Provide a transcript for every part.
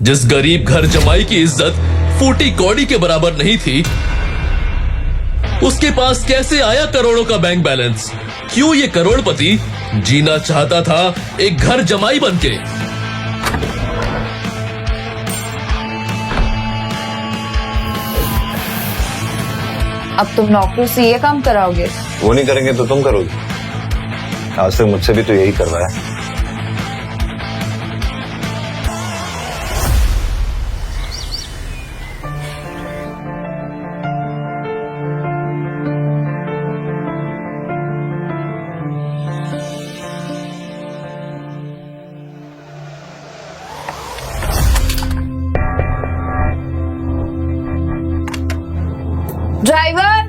जिस गरीब घर जमाई की इज्जत फूटी कौड़ी के बराबर नहीं थी, उसके पास कैसे आया करोड़ों का बैंक बैलेंस? क्यों ये करोड़पति जीना चाहता था एक घर जमाई बनके? अब तुम नौकरों से ये काम कराओगे? वो नहीं करेंगे तो तुम करोगी। आज तक मुझसे भी तो यही करवाया। ड्राइवर,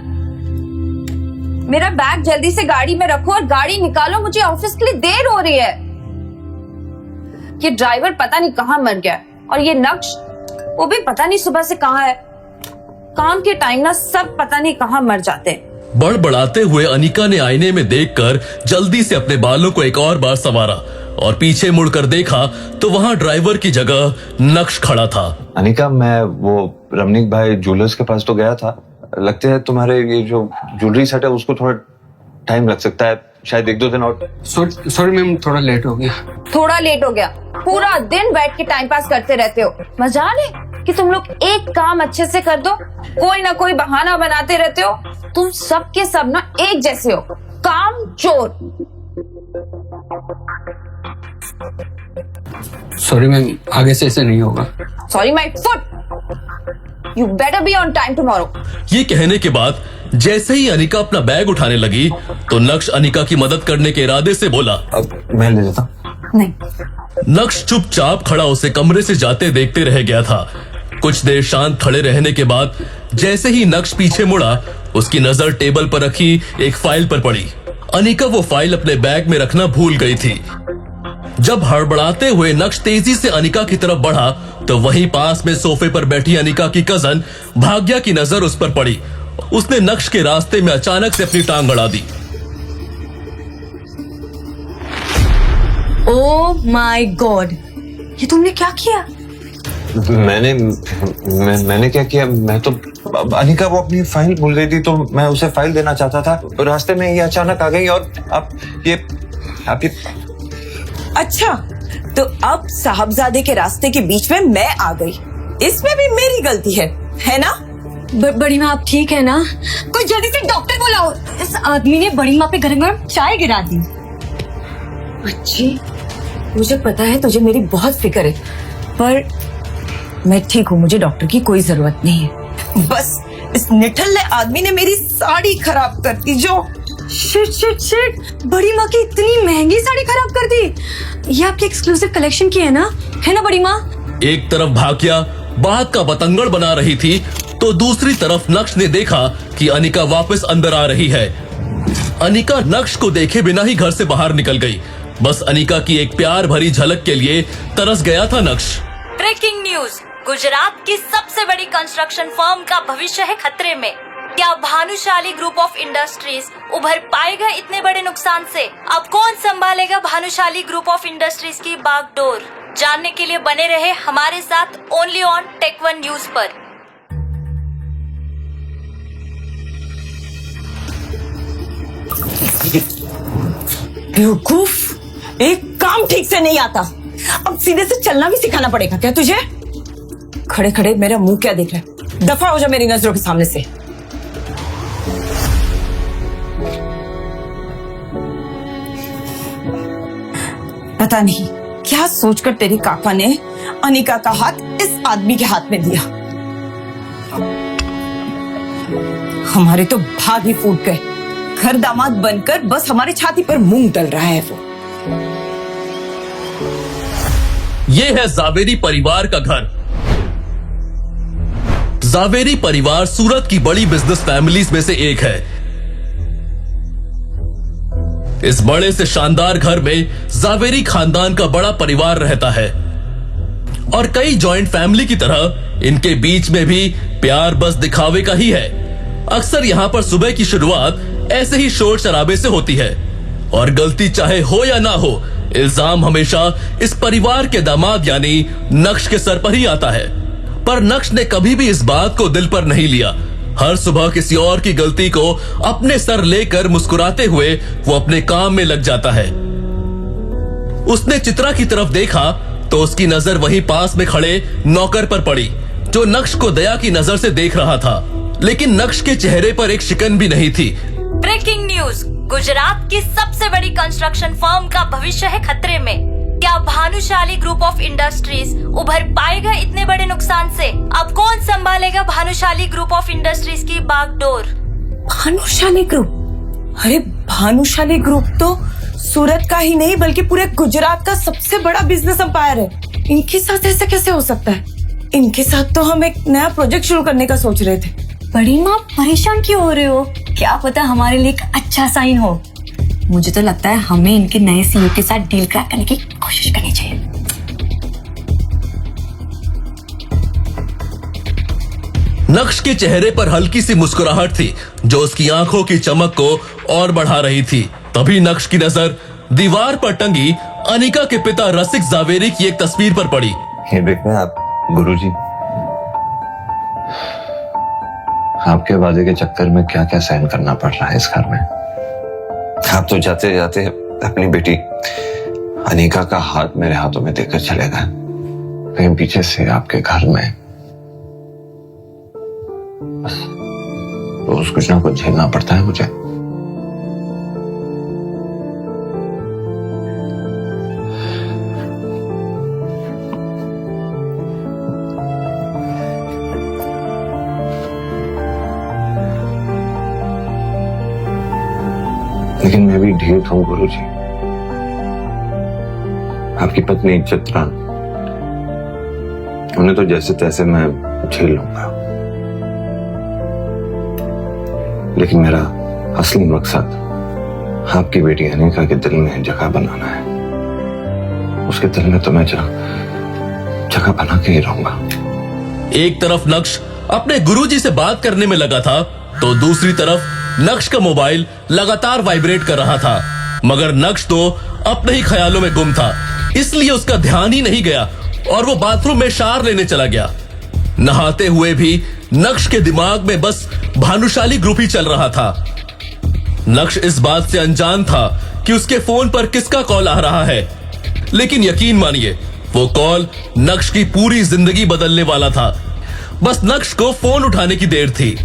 मेरा बैग जल्दी से गाड़ी में रखो और गाड़ी निकालो, मुझे ऑफिस के लिए देर हो रही है। ये ड्राइवर पता नहीं कहाँ मर गया और ये नक्श वो भी पता नहीं सुबह से कहाँ है। काम के टाइम ना सब पता नहीं कहाँ मर जाते हैं। बड़बड़ाते हुए अनिका ने आईने में देखकर जल्दी से अपने बालों को एक और बार संवारा और पीछे मुड़कर देखा तो वहां ड्राइवर की जगह नक्श खड़ा था। अनिका, मैं वो रमनीक भाई ज्वेलर्स के पास तो गया था। लगता है तुम्हारे ये जो ज्वेलरी सेट है उसको थोड़ा टाइम लग सकता है, शायद 1-2 दिन और। सॉरी मैम, थोड़ा लेट हो गया। थोड़ा लेट हो गया? पूरा दिन बैठ के टाइम पास करते रहते हो। मजाल है कि तुम लोग एक काम अच्छे से कर दो, कोई ना कोई बहाना बनाते रहते हो। तुम सब के सब ना एक जैसे हो, काम चोर। सॉरी मैम, आगे से ऐसे नहीं होगा। Sorry my foot. You better be on time tomorrow. ये कहने के बाद जैसे ही अनिका अपना बैग उठाने लगी तो नक्श अनिका की मदद करने के इरादे से बोला, अब मैं ले जाता हूँ। नहीं। नक्श चुपचाप खड़ा उसे कमरे से जाते देखते रह गया था। कुछ देर शांत खड़े रहने के बाद जैसे ही नक्श पीछे मुड़ा, उसकी नजर टेबल पर रखी एक फाइल पर पड़ी। अनिका वो फाइल अपने बैग में रखना भूल गई थी। जब हड़बड़ाते हुए नक्श तेजी से अनिका की तरफ बढ़ा तो वहीं पास में सोफे पर बैठी अनिका की कजन भाग्या की नजर उस पर पड़ी। उसने नक्श के रास्ते में अचानक से अपनी टांग अड़ा दी। ओह माय गॉड, ये तुमने क्या किया? मैंने क्या किया? मैं तो अनिका वो अपनी फाइल भूल गई थी तो मैं उसे फाइल देना चाहता था। रास्ते में ये अचानक आ गई और आप ये अच्छा, तो अब साहबजादे के रास्ते के बीच में मैं आ गई, इसमें भी मेरी गलती है ना? बड़ी माँ आप ठीक है ना? कोई जल्दी से डॉक्टर बुलाओ। इस आदमी ने बड़ी माँ पे गरम गरम चाय गिरा दी। अच्छी, मुझे पता है तुझे मेरी बहुत फिक्र है, पर मैं ठीक हूँ, मुझे डॉक्टर की कोई जरूरत नहीं है। बस इस निठल्ले आदमी ने मेरी साड़ी खराब कर दी। जो शिट शिट शिट, बड़ी माँ की इतनी महंगी साड़ी खराब कर दी। ये आपकी एक्सक्लूसिव कलेक्शन की है ना बड़ी माँ? एक तरफ भाग्या बात का बतंगड़ बना रही थी तो दूसरी तरफ नक्श ने देखा कि अनिका वापस अंदर आ रही है। अनिका नक्श को देखे बिना ही घर से बाहर निकल गई। बस अनिका की एक प्यार भरी झलक के लिए तरस गया था नक्श। ब्रेकिंग न्यूज, गुजरात की सबसे बड़ी कंस्ट्रक्शन फर्म का भविष्य है खतरे में। क्या भानुशाली ग्रुप ऑफ इंडस्ट्रीज उभर पाएगा इतने बड़े नुकसान से? अब कौन संभालेगा भानुशाली ग्रुप ऑफ इंडस्ट्रीज की बागडोर? जानने के लिए बने रहे हमारे साथ only on Tech One News पर। बेवकूफ, एक काम ठीक से नहीं आता, अब सीधे से चलना भी सिखाना पड़ेगा क्या तुझे? खड़े खड़े मेरा मुंह क्या देख रहा है? दफा हो जा मेरी नजरों के सामने से। पता नहीं क्या सोचकर तेरे काका ने अनिका का हाथ इस आदमी के हाथ में दिया। हमारे तो भाग ही फूट गए। घर दामाद बनकर बस हमारी छाती पर मूंग डल रहा है वो। ये है जावेरी परिवार का घर। जावेरी परिवार सूरत की बड़ी बिजनेस फैमिलीज में से एक है। इस बड़े से शानदार घर में जावेरी खानदान का बड़ा परिवार रहता है और कई जॉइंट फैमिली की तरह इनके बीच में भी प्यार बस दिखावे का ही है। अक्सर यहाँ पर सुबह की शुरुआत ऐसे ही शोर शराबे से होती है और गलती चाहे हो या ना हो, इल्जाम हमेशा इस परिवार के दामाद यानी नक्श के सर पर ही आता है। पर नक्श ने कभी भी इस बात को दिल पर नहीं लिया। हर सुबह किसी और की गलती को अपने सर लेकर मुस्कुराते हुए वो अपने काम में लग जाता है। उसने चित्रा की तरफ देखा तो उसकी नजर वहीं पास में खड़े नौकर पर पड़ी, जो नक्श को दया की नजर से देख रहा था, लेकिन नक्श के चेहरे पर एक शिकन भी नहीं थी। ब्रेकिंग न्यूज, गुजरात की सबसे बड़ी कंस्ट्रक्शन फर्म का भविष्य है खतरे में। क्या भानुशाली ग्रुप ऑफ इंडस्ट्रीज उभर पाएगा इतने बड़े नुकसान से? अब कौन संभालेगा भानुशाली ग्रुप ऑफ इंडस्ट्रीज की बागडोर? भानुशाली ग्रुप? अरे भानुशाली ग्रुप तो सूरत का ही नहीं बल्कि पूरे गुजरात का सबसे बड़ा बिजनेस एम्पायर है। इनके साथ ऐसा कैसे हो सकता है? इनके साथ तो हम एक नया प्रोजेक्ट शुरू करने का सोच रहे थे। बड़ी माँ परेशान क्यों हो रहे हो? क्या पता हमारे लिए एक अच्छा साइन हो। मुझे तो लगता है हमें इनके नए सीईओ के साथ डील क्रैक करने की कोशिश करनी चाहिए। नक्श के चेहरे पर हल्की सी मुस्कुराहट थी, जो उसकी आंखों की चमक को और बढ़ा रही थी। तभी नक्श की नजर दीवार पर टंगी अनिका के पिता रसिक जावेरी की एक तस्वीर पर पड़ी। ये देखें आप गुरुजी, आपके वादे के चक्कर में क्या क्या सहन करना पड़ रहा है इस घर में। आप तो जाते जाते अपनी बेटी अनिका का हाथ मेरे हाथों में देकर चले गए, लेकिन पीछे से आपके घर में बस रोज कुछ ना कुछ झेलना पड़ता है मुझे। लेकिन मैं भी ढीठ हूं गुरुजी। आपकी पत्नी चित्रा, उन्हें तो जैसे तैसे मैं झेल लूंगा, लेकिन मेरा असली मकसद आपकी बेटी अनिका के दिल में जगह बनाना है। उसके दिल में तो मैं जगह बना के ही रहूंगा। एक तरफ नक्श अपने गुरुजी से बात करने में लगा था, तो दूसरी तरफ नक्श का मोबाइल लगातार वाइब्रेट कर रहा था। मगर नक्श तो अपने ही ख्यालों में गुम था, इसलिए उसका ध्यान ही नहीं गया और वो बाथरूम में शावर लेने चला गया। नहाते हुए भी नक्श के दिमाग में बस भानुशाली ग्रुप ही चल रहा था। नक्श इस बात से अनजान था कि उसके फोन पर किसका कॉल आ रहा है, लेकिन यकीन मानिए वो कॉल नक्श की पूरी जिंदगी बदलने वाला था। बस नक्श को फोन उठाने की देर थी।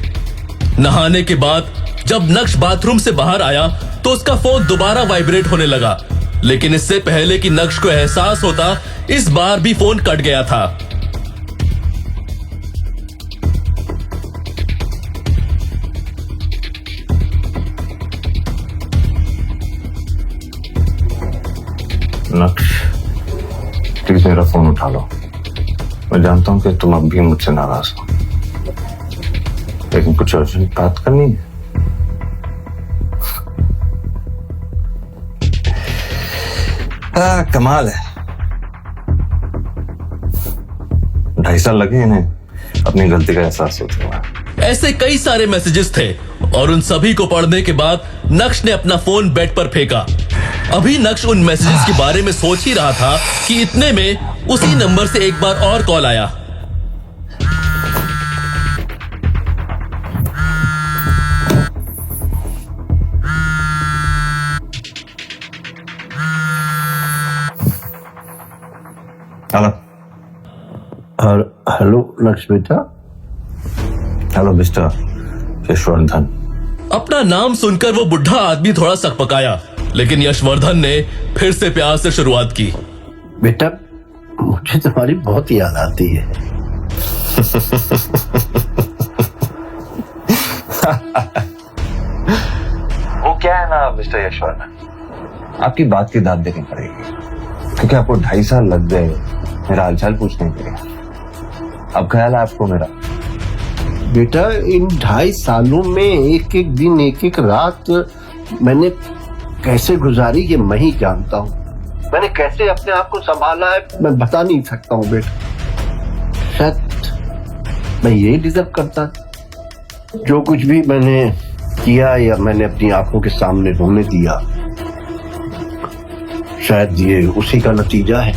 नहाने के बाद जब नक्श बाथरूम से बाहर आया तो उसका फोन दोबारा वाइब्रेट होने लगा, लेकिन इससे पहले कि नक्श को एहसास होता, इस बार भी फोन कट गया था। नक्श, प्लीज मेरा फोन उठा लो। मैं जानता हूं कि तुम अब भी मुझसे नाराज हो, लेकिन कुछ अर्जेंट बात करनी है। कमाल है, 2.5 साल लगे इन्हें अपनी गलती का एहसास होते हुए। ऐसे कई सारे मैसेजेस थे और उन सभी को पढ़ने के बाद नक्श ने अपना फोन बेड पर फेंका। अभी नक्श उन मैसेजेस के बारे में सोच ही रहा था कि इतने में उसी नंबर से एक बार और कॉल आया। हेलो नक्श बेटा। Hello mister Yashvardhan. अपना नाम सुनकर वो बुढ़ा आदमी थोड़ा सकपकाया, लेकिन यशवर्धन ने फिर से प्यार से शुरुआत की। बेटा, मुझे तुम्हारी बहुत याद आती है। वो क्या है ना मिस्टर यशवर्धन, आपकी बात की दाद देनी पड़ेगी, क्योंकि आपको 2.5 साल लग गए मेरा हालचाल पूछने के लिए। अब ख्याल है आपको मेरा? बेटा, इन 2.5 सालों में एक एक दिन एक एक रात मैंने कैसे गुजारी ये मैं ही जानता हूँ। मैंने कैसे अपने आप को संभाला है मैं बता नहीं सकता हूँ बेटा। शायद मैं ये डिजर्व करता, जो कुछ भी मैंने किया या मैंने अपनी आंखों के सामने होने दिया, शायद ये उसी का नतीजा है।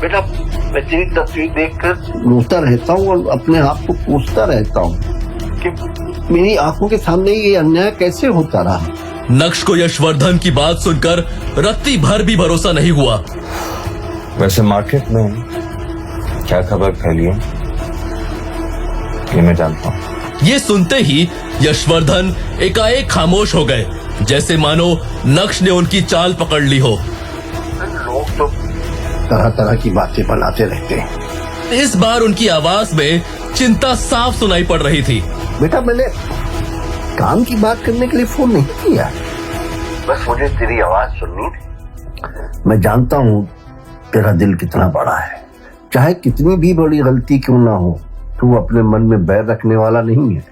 बेटा मैं तेरी तस्वीर देखकर रोता रहता हूँ और अपने आप को पूछता रहता हूँ कि मेरी आंखों के सामने ये अन्याय कैसे होता रहा। नक्श को यशवर्धन की बात सुनकर रत्ती भर भी भरोसा नहीं हुआ। वैसे मार्केट में क्या खबर फैली है ये मैं जानता हूँ। ये सुनते ही यशवर्धन एकाएक खामोश हो गए, जैसे मानो नक्श ने उनकी चाल पकड़ ली हो। लोग तो तरह तरह की बातें बनाते रहते हैं। इस बार उनकी आवाज में चिंता साफ सुनाई पड़ रही थी। बेटा मैंने काम की बात करने के लिए फोन नहीं किया, बस मुझे तेरी आवाज सुननी थी। मैं जानता हूँ तेरा दिल कितना बड़ा है, चाहे कितनी भी बड़ी गलती क्यों ना हो, तू अपने मन में बैर रखने वाला नहीं है।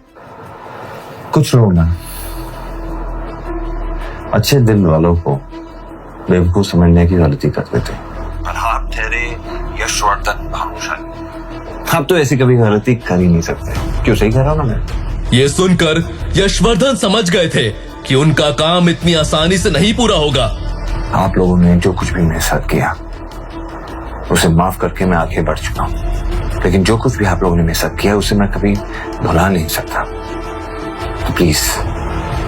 कुछ लोग ना अच्छे दिल वालों को बेवकूफ समझने की गलती कर देते हैं। पर आप ठहरे यशवर्धन भानुशाली, आप तो ऐसी कभी गलती कर ही नहीं सकते। क्यों, सही कह रहा हूं ना मैं? ये सुनकर यशवर्धन समझ गए थे कि उनका काम इतनी आसानी से नहीं पूरा होगा। आप लोगों ने जो कुछ भी मेरे साथ किया उसे माफ करके मैं आगे बढ़ चुका हूं, लेकिन जो कुछ भी आप लोगों ने मेरे साथ किया उसे मैं कभी भुला नहीं सकता। तो प्लीज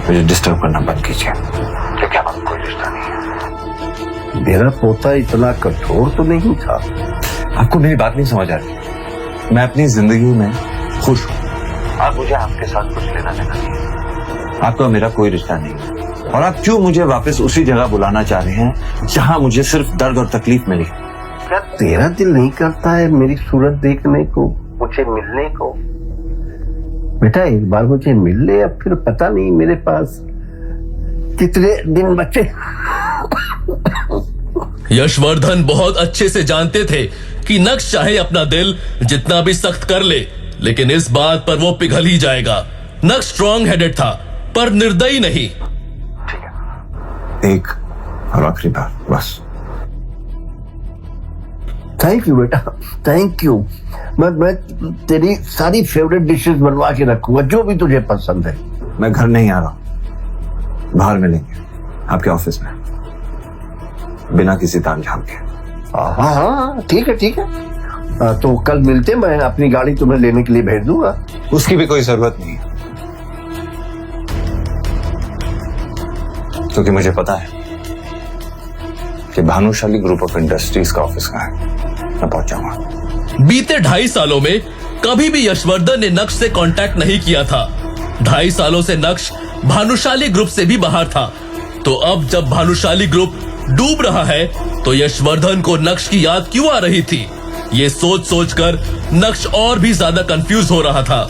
मुझे डिस्टर्ब करना बंद कीजिए, क्योंकि हमारा कोई रिश्ता नहीं है। मेरा पोता इतना कठोर तो नहीं था। आपको मेरी बात नहीं समझ आ रही। मैं अपनी जिंदगी में खुश हूँ। आप मुझे आपके साथ कुछ लेना देना नहीं है। आपका मेरा कोई रिश्ता नहीं है। और आप क्यों मुझे वापस उसी जगह बुलाना चाह रहे हैं जहां मुझे सिर्फ दर्द और तकलीफ मिली? क्या तेरा दिल नहीं करता है मेरी सूरत देखने को, मुझे मिलने को? बेटा एक बार मुझे मिल ले, अब फिर पता नहीं मेरे पास कितने दिन बचे। यशवर्धन बहुत अच्छे से जानते थे कि नक्श चाहे अपना दिल जितना भी सख्त कर ले, लेकिन इस बात पर वो पिघल ही जाएगा। नक्श स्ट्रॉन्ग हेडेड था, पर निर्दयी नहीं। ठीक है, एक और आखिरी बार बस। थैंक यू बेटा, थैंक यू। मैं तेरी सारी फेवरेट डिशेस बनवा के रखूंगा, जो भी तुझे पसंद है। मैं घर नहीं आ रहा, बाहर मिलेंगे आपके ऑफिस में, बिना किसी तामझाम के। हाँ हाँ ठीक है ठीक है। तो कल मिलते, मैं अपनी गाड़ी तुम्हें लेने के लिए भेज दूंगा। उसकी भी कोई जरूरत नहीं है, क्योंकि मुझे पता है कि भानुशाली ग्रुप ऑफ इंडस्ट्रीज का ऑफिस कहाँ है। मैं पहुंच जाऊंगा। बीते 2.5 सालों में कभी भी यशवर्धन ने नक्श से कांटेक्ट नहीं किया था। 2.5 सालों से नक्श भानुशाली ग्रुप से भी बाहर था। तो अब जब भानुशाली ग्रुप डूब रहा है तो यशवर्धन को नक्श की याद क्यों आ रही थी? ये सोच सोचकर नक्श और भी ज्यादा कंफ्यूज हो रहा था।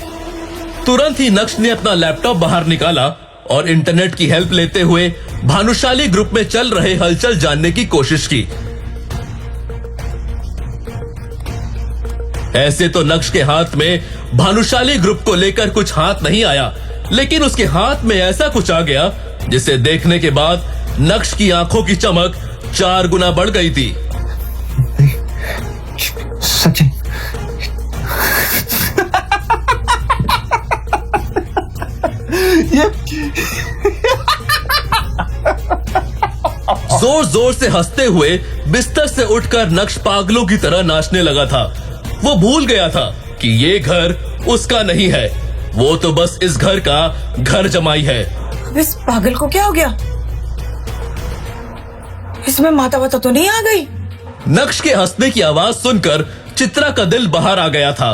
तुरंत ही नक्श ने अपना लैपटॉप बाहर निकाला और इंटरनेट की हेल्प लेते हुए भानुशाली ग्रुप में चल रहे हलचल जानने की कोशिश की। ऐसे तो नक्श के हाथ में भानुशाली ग्रुप को लेकर कुछ हाथ नहीं आया, लेकिन उसके हाथ में ऐसा कुछ आ गया जिसे देखने के बाद नक्श की आंखों की चमक 4 गुना बढ़ गई थी। सचिन, जोर जोर से हंसते हुए बिस्तर से उठकर नक्श पागलों की तरह नाचने लगा था। वो भूल गया था कि ये घर उसका नहीं है, वो तो बस इस घर का घर जमाई है। अब इस पागल को क्या हो गया? इसमें माता वाता तो नहीं आ गई? नक्श के हंसने की आवाज सुनकर चित्रा का दिल बाहर आ गया था।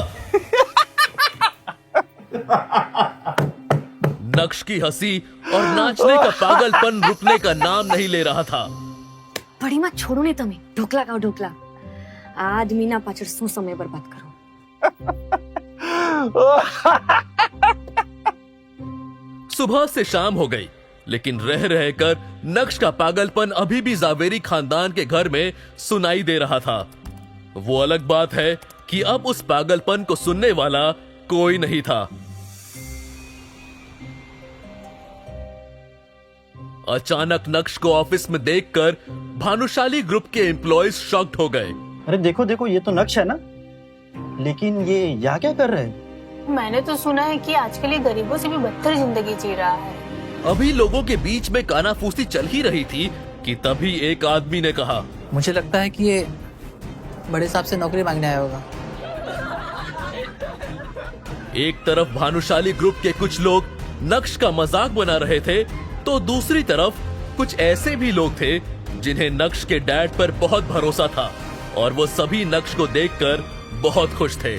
नक्श की हंसी और नाचने का पागलपन रुकने का नाम नहीं ले रहा था। बड़ी माँ छोड़ो ने तमे ढोकला खाओ ढोकला। आदमी ना पाचड़ શું समय बर्बाद करो। सुबह से शाम हो गई, लेकिन रह रहकर नक्श का पागलपन अभी भी जावेरी खानदान के घर में सुनाई दे रहा था। वो अलग बात है कि अब उस पागलपन को सुनने वाला कोई नहीं था। अचानक नक्श को ऑफिस में देखकर भानुशाली ग्रुप के एम्प्लॉयज शॉक्ड हो गए। अरे देखो देखो, ये तो नक्श है ना, लेकिन ये यहाँ क्या कर रहे हैं? मैंने तो सुना है कि आजकल ये गरीबों से भी बदतर जिंदगी जी रहा है। अभी लोगों के बीच में कानाफूसी चल ही रही थी कि तभी एक आदमी ने कहा, मुझे लगता है कि ये बड़े साहब से नौकरी मांगने आया होगा। एक तरफ भानुशाली ग्रुप के कुछ लोग नक्श का मजाक बना रहे थे, तो दूसरी तरफ कुछ ऐसे भी लोग थे जिन्हें नक्श के डैड पर बहुत भरोसा था और वो सभी नक्श को देखकर बहुत खुश थे।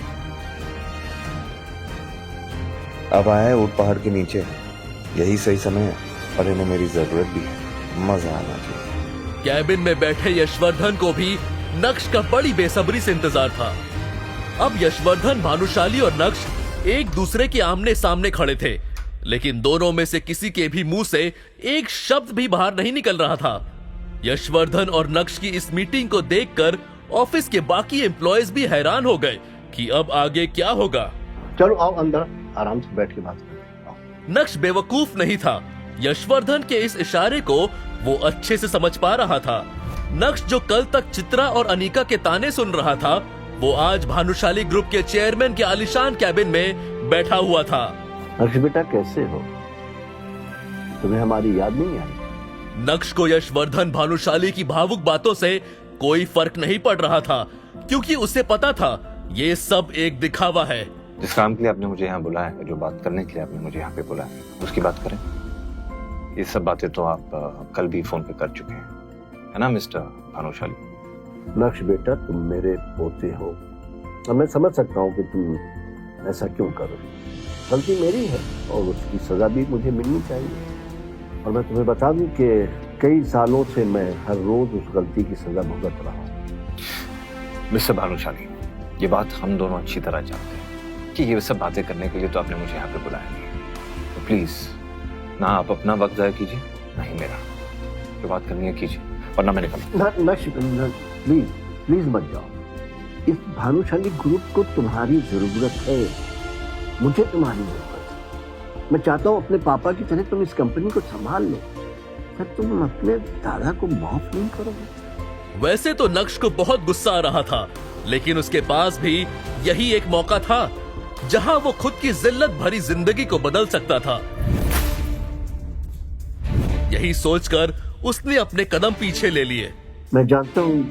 अब आया है ऊट पहाड़ के नीचे, यही सही समय है और इन्हें मेरी जरूरत भी है, मजा आना चाहिए। कैबिन में बैठे यशवर्धन को भी नक्श का बड़ी बेसब्री से इंतजार था। अब यशवर्धन, भानुशाली और नक्श एक दूसरे के आमने सामने खड़े थे, लेकिन दोनों में से किसी के भी मुंह से एक शब्द भी बाहर नहीं निकल रहा था। यशवर्धन और नक्श की इस मीटिंग को देखकर ऑफिस के बाकी एम्प्लॉयज भी हैरान हो गए कि अब आगे क्या होगा। चलो आओ अंदर, आराम से बैठ के बात करें। नक्श बेवकूफ नहीं था। यशवर्धन के इस इशारे को वो अच्छे से समझ पा रहा था। नक्श जो कल तक चित्रा और अनीका के ताने सुन रहा था, वो आज भानुशाली ग्रुप के चेयरमैन के आलीशान कैबिन में बैठा हुआ था। नक्श बेटा कैसे हो? तुम्हें हमारी याद नहीं आई? नक्श को यशवर्धन, भानुशाली की भावुक बातों से कोई फर्क नहीं पड़ रहा था, क्योंकि उसे पता था ये सब एक दिखावा है। जिस काम के लिए आपने मुझे यहाँ बुलाया है, जो बात करने के लिए आपने मुझे यहाँ पे बुलाया है, उसकी बात करें। ये सब बातें तो आप कल भी फोन पे कर चुके हैं, है ना मिस्टर भानुशाली? नक्श बेटा, तुम मेरे पोते हो और मैं समझ सकता हूँ कि तुम ऐसा क्यों करो। गलती मेरी है और उसकी सजा भी मुझे मिलनी चाहिए। और मैं तुम्हें बता दूं कि कई सालों से मैं हर रोज उस गलती की सजा भुगत रहा हूँ। मिस्टर भानुशाली, ये बात हम दोनों अच्छी तरह जानते हैं कि ये सब बातें करने के लिए तो आपने मुझे यहाँ पे बुलाया नहीं। तो प्लीज ना आप अपना वक्त जाया कीजिए, ना ही मेरा। जो बात करनी है कीजिए, वरना मैं निकल। प्लीज प्लीज मत जाओ। इस भानुशाली ग्रुप को तुम्हारी जरूरत है, मुझे तुम्हारी जरूरत है। मैं चाहता हूँ अपने पापा की तरह तुम इस कंपनी को संभाल लो। क्या तुम अपने दादा को माफ नहीं करोगे? वैसे तो नक्श को बहुत गुस्सा आ रहा था, लेकिन उसके पास भी यही एक मौका था जहां वो खुद की जिल्लत भरी जिंदगी को बदल सकता था। यही सोचकर उसने अपने कदम पीछे ले लिए। मैं जानता हूँ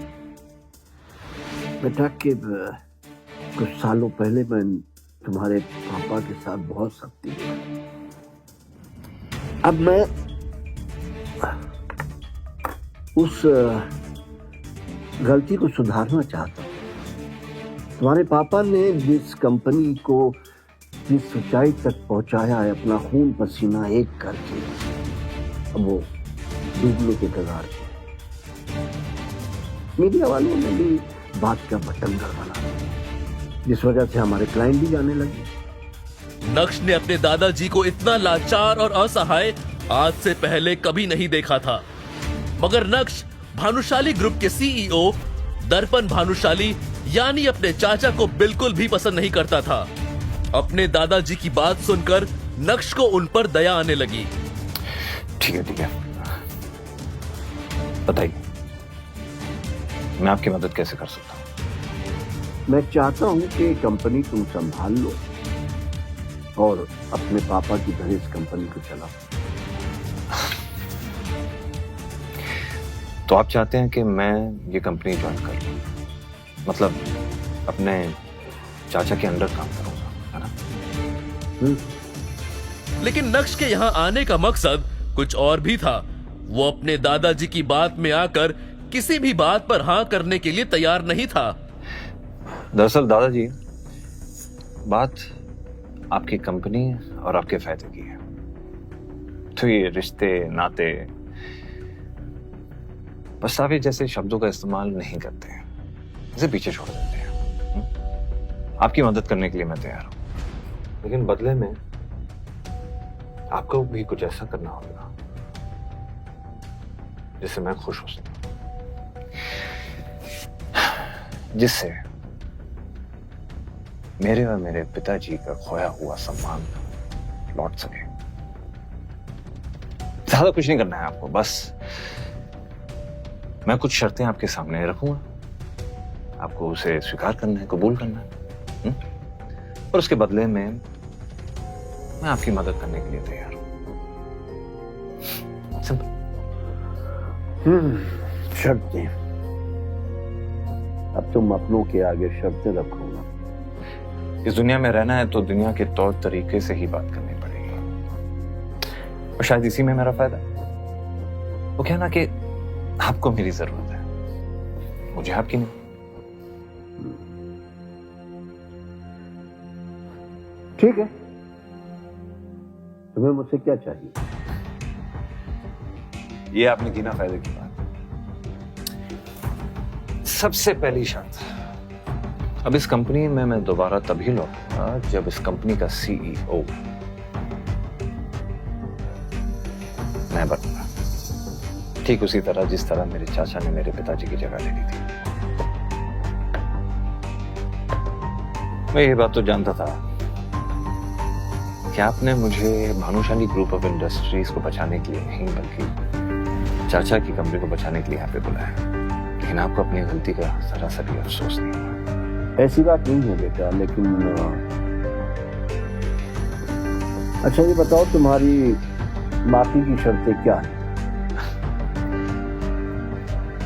बेटा कि कुछ सालों पहले मैं तुम्हारे पापा के साथ बहुत सख्ती की। अब मैं उस गलती को सुधारना चाहता हूँ। तुम्हारे पापा ने जिस कंपनी को जिस ऊंचाई तक पहुंचाया है अपना खून पसीना एक करके, अब वो डूबने के कगार पे। मीडिया वालों ने भी बात का बटंगर बना, जिस वजह से हमारे क्लाइंट भी जाने लगे। नक्श ने अपने दादाजी को इतना लाचार और असहाय आज से पहले कभी नहीं देखा था। मगर नक्श भानुशाली ग्रुप के सीईओ दर्पण भानुशाली यानी अपने चाचा को बिल्कुल भी पसंद नहीं करता था। अपने दादाजी की बात सुनकर नक्श को उन पर दया आने लगी। ठीक है, बताइए मैं आपकी मदद कैसे कर सकता हूँ? मैं चाहता हूँ कि कंपनी तुम संभाल लो और अपने पापा की तरह इस कंपनी को चलाओ। तो आप चाहते हैं कि मैं ये कंपनी ज्वाइन कर लूं, मतलब अपने चाचा के अंडर काम करूंगा, है ना? लेकिन नक्श के यहाँ आने का मकसद कुछ और भी था। वो अपने दादाजी की बात में आकर किसी भी बात पर हाँ करने के लिए तैयार नहीं था। दरअसल दादाजी, बात आपकी कंपनी और आपके फायदे की है। तो ये रिश्ते नाते पछतावे जैसे शब्दों का इस्तेमाल नहीं करते हैं, इसे पीछे छोड़ देते हैं। आपकी मदद करने के लिए मैं तैयार हूं, लेकिन बदले में आपको भी कुछ ऐसा करना होगा जिससे मैं खुश हो सकूं, जिससे मेरे और मेरे पिताजी का खोया हुआ सम्मान लौट सके। ज्यादा कुछ नहीं करना है आपको, बस मैं कुछ शर्तें आपके सामने रखूंगा, आपको उसे स्वीकार करना है, कबूल करना है, और उसके बदले में मैं आपकी मदद करने के लिए तैयार हूं। सिंपल। शर्तें। अब तुम अपनों के आगे शर्तें रखोगा। इस दुनिया में रहना है तो दुनिया के तौर तरीके से ही बात करनी पड़ेगी, और शायद इसी में मेरा फायदा है। वो कहना कि आपको मेरी जरूरत है, मुझे आपकी नहीं। ठीक है, तुम्हें मुझसे क्या चाहिए? ये आपने की ना फायदे की बात। सबसे पहली शर्त, अब इस कंपनी में मैं दोबारा तभी लौटूंगा जब इस कंपनी का सीईओ मैं बनूंगा, ठीक उसी तरह जिस तरह मेरे चाचा ने मेरे पिताजी की जगह ले ली थी। मैं ये बात तो जानता था कि आपने मुझे भानुशाली ग्रुप ऑफ इंडस्ट्रीज को बचाने के लिए नहीं बल्कि चाचा की कंपनी को बचाने के लिए यहाँ पे बुलाया, लेकिन आपको अपनी गलती का जरा सा भी अफसोस नहीं हुआ। ऐसी बात नहीं है बेटा, लेकिन अच्छा ये बताओ तुम्हारी बाकी की शर्तें क्या है?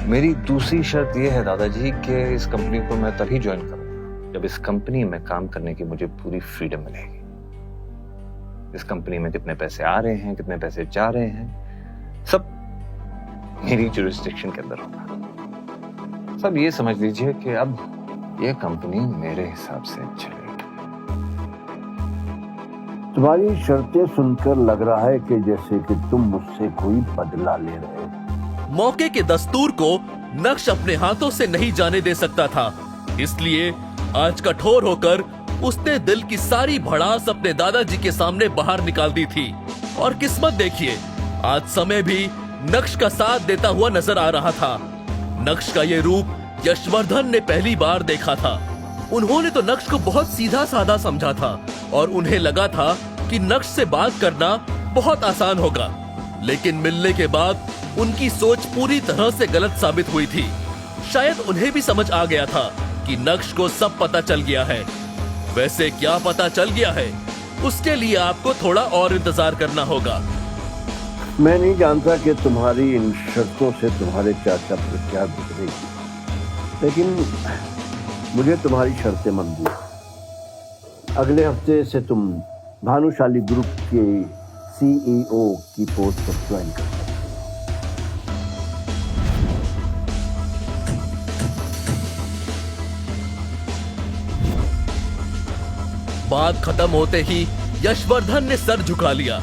मेरी दूसरी शर्त यह है दादाजी कि इस कंपनी को मैं तभी ज्वाइन करूंगा जब इस कंपनी में काम करने की मुझे पूरी फ्रीडम मिलेगी। इस कंपनी में कितने पैसे आ रहे हैं, कितने पैसे जा रहे हैं, सब मेरी जुरिस्डिक्शन के अंदर होगा। सब ये समझ लीजिए कि अब ये कंपनी मेरे हिसाब से चलेगी। तुम्हारी शर्तें सुनकर लग रहा है कि जैसे कि तुम मुझसे कोई बदला ले रहे हो। मौके के दस्तूर को नक्श अपने हाथों से नहीं जाने दे सकता था, इसलिए आज कठोर होकर उसने दिल की सारी भड़ास अपने दादाजी के सामने बाहर निकाल दी थी। और किस्मत देखिए, आज समय भी नक्श का साथ देता हुआ नजर आ रहा था। नक्श का ये रूप यशवर्धन ने पहली बार देखा था। उन्होंने तो नक्श को बहुत सीधा साधा समझा था और उन्हें लगा था कि नक्श से बात करना बहुत आसान होगा, लेकिन मिलने के बाद उनकी सोच पूरी तरह से गलत साबित हुई थी। शायद उन्हें भी समझ आ गया था कि नक्श को सब पता चल गया है। वैसे क्या पता चल गया है, उसके लिए आपको थोड़ा और इंतजार करना होगा। मैं नहीं जानता कि तुम्हारी इन शर्तों से तुम्हारे चाचा पर क्या गुजरेगी, लेकिन मुझे तुम्हारी शर्तें मंजूर हैं। अगले हफ्ते से तुम भानुशाली ग्रुप के सीईओ की पोस्ट पर ज्वाइन कर सकते हो। बात खत्म होते ही यशवर्धन ने सर झुका लिया,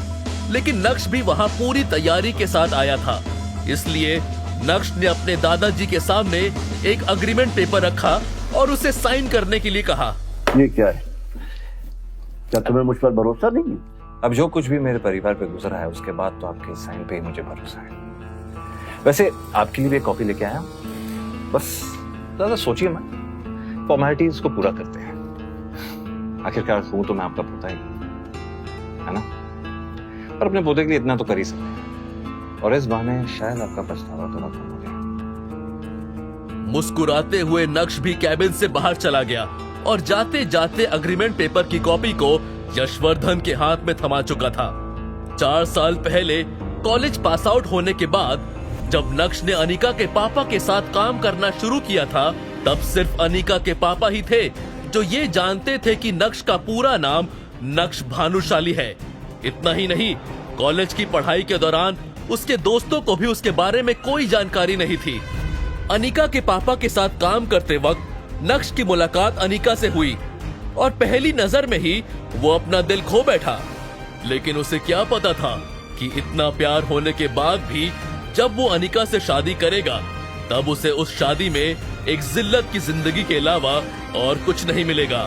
लेकिन नक्श भी वहां पूरी तैयारी के साथ आया था। इसलिए नक्श ने अपने दादाजी के सामने एक अग्रीमेंट पेपर रखा और उसे साइन करने के लिए कहा। ये क्या है? क्या तुम्हें मुझ पर भरोसा नहीं है? अब जो कुछ भी मेरे परिवार पे गुजरा है उसके बाद तो आपके साइन पे ही मुझे भरोसा है। वैसे आपके लिए भी एक कॉपी लेके आया हूं, बस ज्यादा सोचिए मत, फॉर्मेलिटीज को पूरा करते हैं। आखिरकार हूं तो मैं आपका पोता ही, है ना? पर अपने पोते के लिए इतना तो कर ही सकते हैं, और इस बहाने शायद आपका पछतावा तो ना कम हो जाए। मुस्कुराते हुए नक्श भी कैबिन से बाहर चला गया और जाते जाते अग्रीमेंट पेपर की कॉपी को यशवर्धन के हाथ में थमा चुका था। 4 साल पहले कॉलेज पास आउट होने के बाद जब नक्श ने अनिका के पापा के साथ काम करना शुरू किया था, तब सिर्फ अनिका के पापा ही थे जो ये जानते थे कि नक्श का पूरा नाम नक्श भानुशाली है। इतना ही नहीं, कॉलेज की पढ़ाई के दौरान उसके दोस्तों को भी उसके बारे में कोई जानकारी नहीं थी। अनिका के पापा के साथ काम करते वक्त नक्श की मुलाकात अनिका से हुई और पहली नजर में ही वो अपना दिल खो बैठा। लेकिन उसे क्या पता था कि इतना प्यार होने के बाद भी जब वो अनिका से शादी करेगा, तब उसे उस शादी में एक जिल्लत की जिंदगी के अलावा और कुछ नहीं मिलेगा।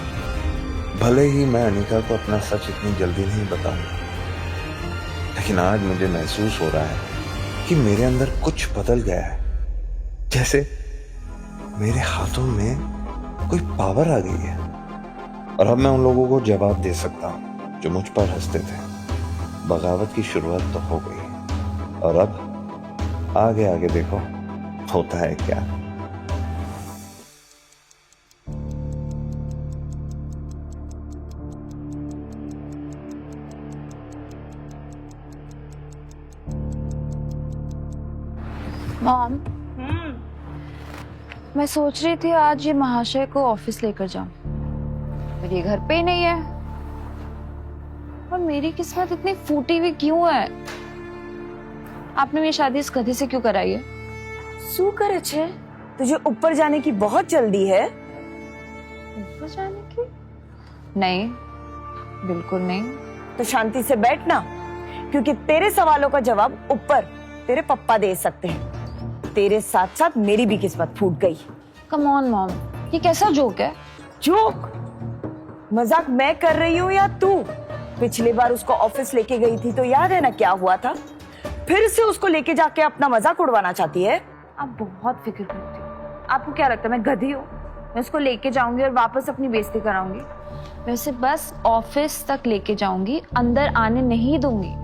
भले ही मैं अनिका को अपना सच इतनी जल्दी नहीं बताऊंगा, लेकिन आज मुझे महसूस हो रहा है कि मेरे अंदर कुछ बदल गया है, जैसे मेरे हाथों में कोई पावर आ गई है और अब मैं उन लोगों को जवाब दे सकता हूं जो मुझ पर हंसते थे। बगावत की शुरुआत तो हो गई और अब आगे आगे देखो होता है क्या। मॉम, मैं सोच रही थी आज ये महाशय को ऑफिस लेकर जाऊं, पर ये घर पे ही नहीं है। और मेरी किस्मत इतनी फूटी हुई क्यों है? आपने मेरी शादी इस गधे से क्यों कराई है? शू करे छे, तुझे ऊपर जाने की बहुत जल्दी है। ऊपर जाने की? नहीं, बिल्कुल नहीं। तो शांति से बैठ ना, क्योंकि तेरे सवालों का जवाब ऊपर तेरे पप्पा दे सकते हैं। तेरे साथ साथ मेरी भी किस्मत फूट गई। कम ऑन मॉम, ये कैसा जोक है? जोक? मजाक मैं कर रही हूँ या तू? पिछली बार उसको ऑफिस लेके गई थी तो याद है ना क्या हुआ था? फिर से उसको लेके जाके अपना मजाक उड़वाना चाहती है? आप बहुत फिक्र करती हो। आपको क्या लगता है मैं गधी हूँ? मैं उसको लेके जाऊंगी और वापस अपनी बेइज्जती कराऊंगी? वैसे बस ऑफिस तक लेके जाऊंगी, अंदर आने नहीं दूंगी।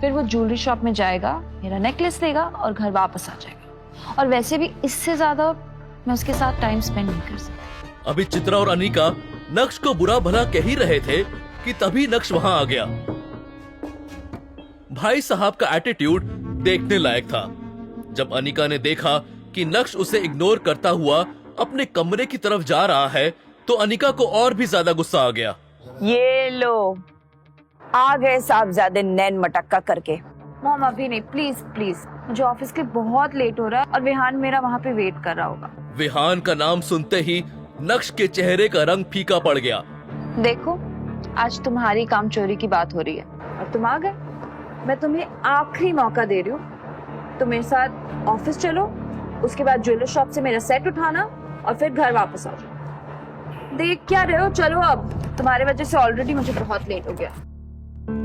फिर वो ज्वेलरी शॉप में जाएगा, मेरा नेकलेस लेगा और घर वापस आ जाएगा। और वैसे भी इससे ज्यादा मैं उसके साथ टाइम स्पेंड नहीं कर सकती। अभी चित्रा और अनिका नक्श को बुरा भला कह ही रहे थे कि तभी नक्श वहां आ गया। भाई साहब का एटीट्यूड देखने लायक था। जब अनिका ने देखा कि नक्श उसे इग्नोर करता हुआ अपने कमरे की तरफ जा रहा है, तो अनिका को और भी ज्यादा गुस्सा आ गया। ये लो, आ गए साहबजादे नैन मटक्का करके। मॉम अभी नहीं, प्लीज प्लीज, मुझे ऑफिस के बहुत लेट हो रहा है और विहान मेरा वहाँ पे वेट कर रहा होगा। विहान का नाम सुनते ही नक्श के चेहरे का रंग फीका पड़ गया। देखो, आज तुम्हारी काम चोरी की बात हो रही है और तुम आ गए। मैं तुम्हें आखिरी मौका दे रही हूँ, तुम मेरे साथ ऑफिस चलो, उसके बाद ज्वेलर शॉप से मेरा सेट उठाना और फिर घर वापस आ जाओ। देख क्या रहे हो, चलो अब, तुम्हारे वजह से ऑलरेडी मुझे बहुत लेट हो गया।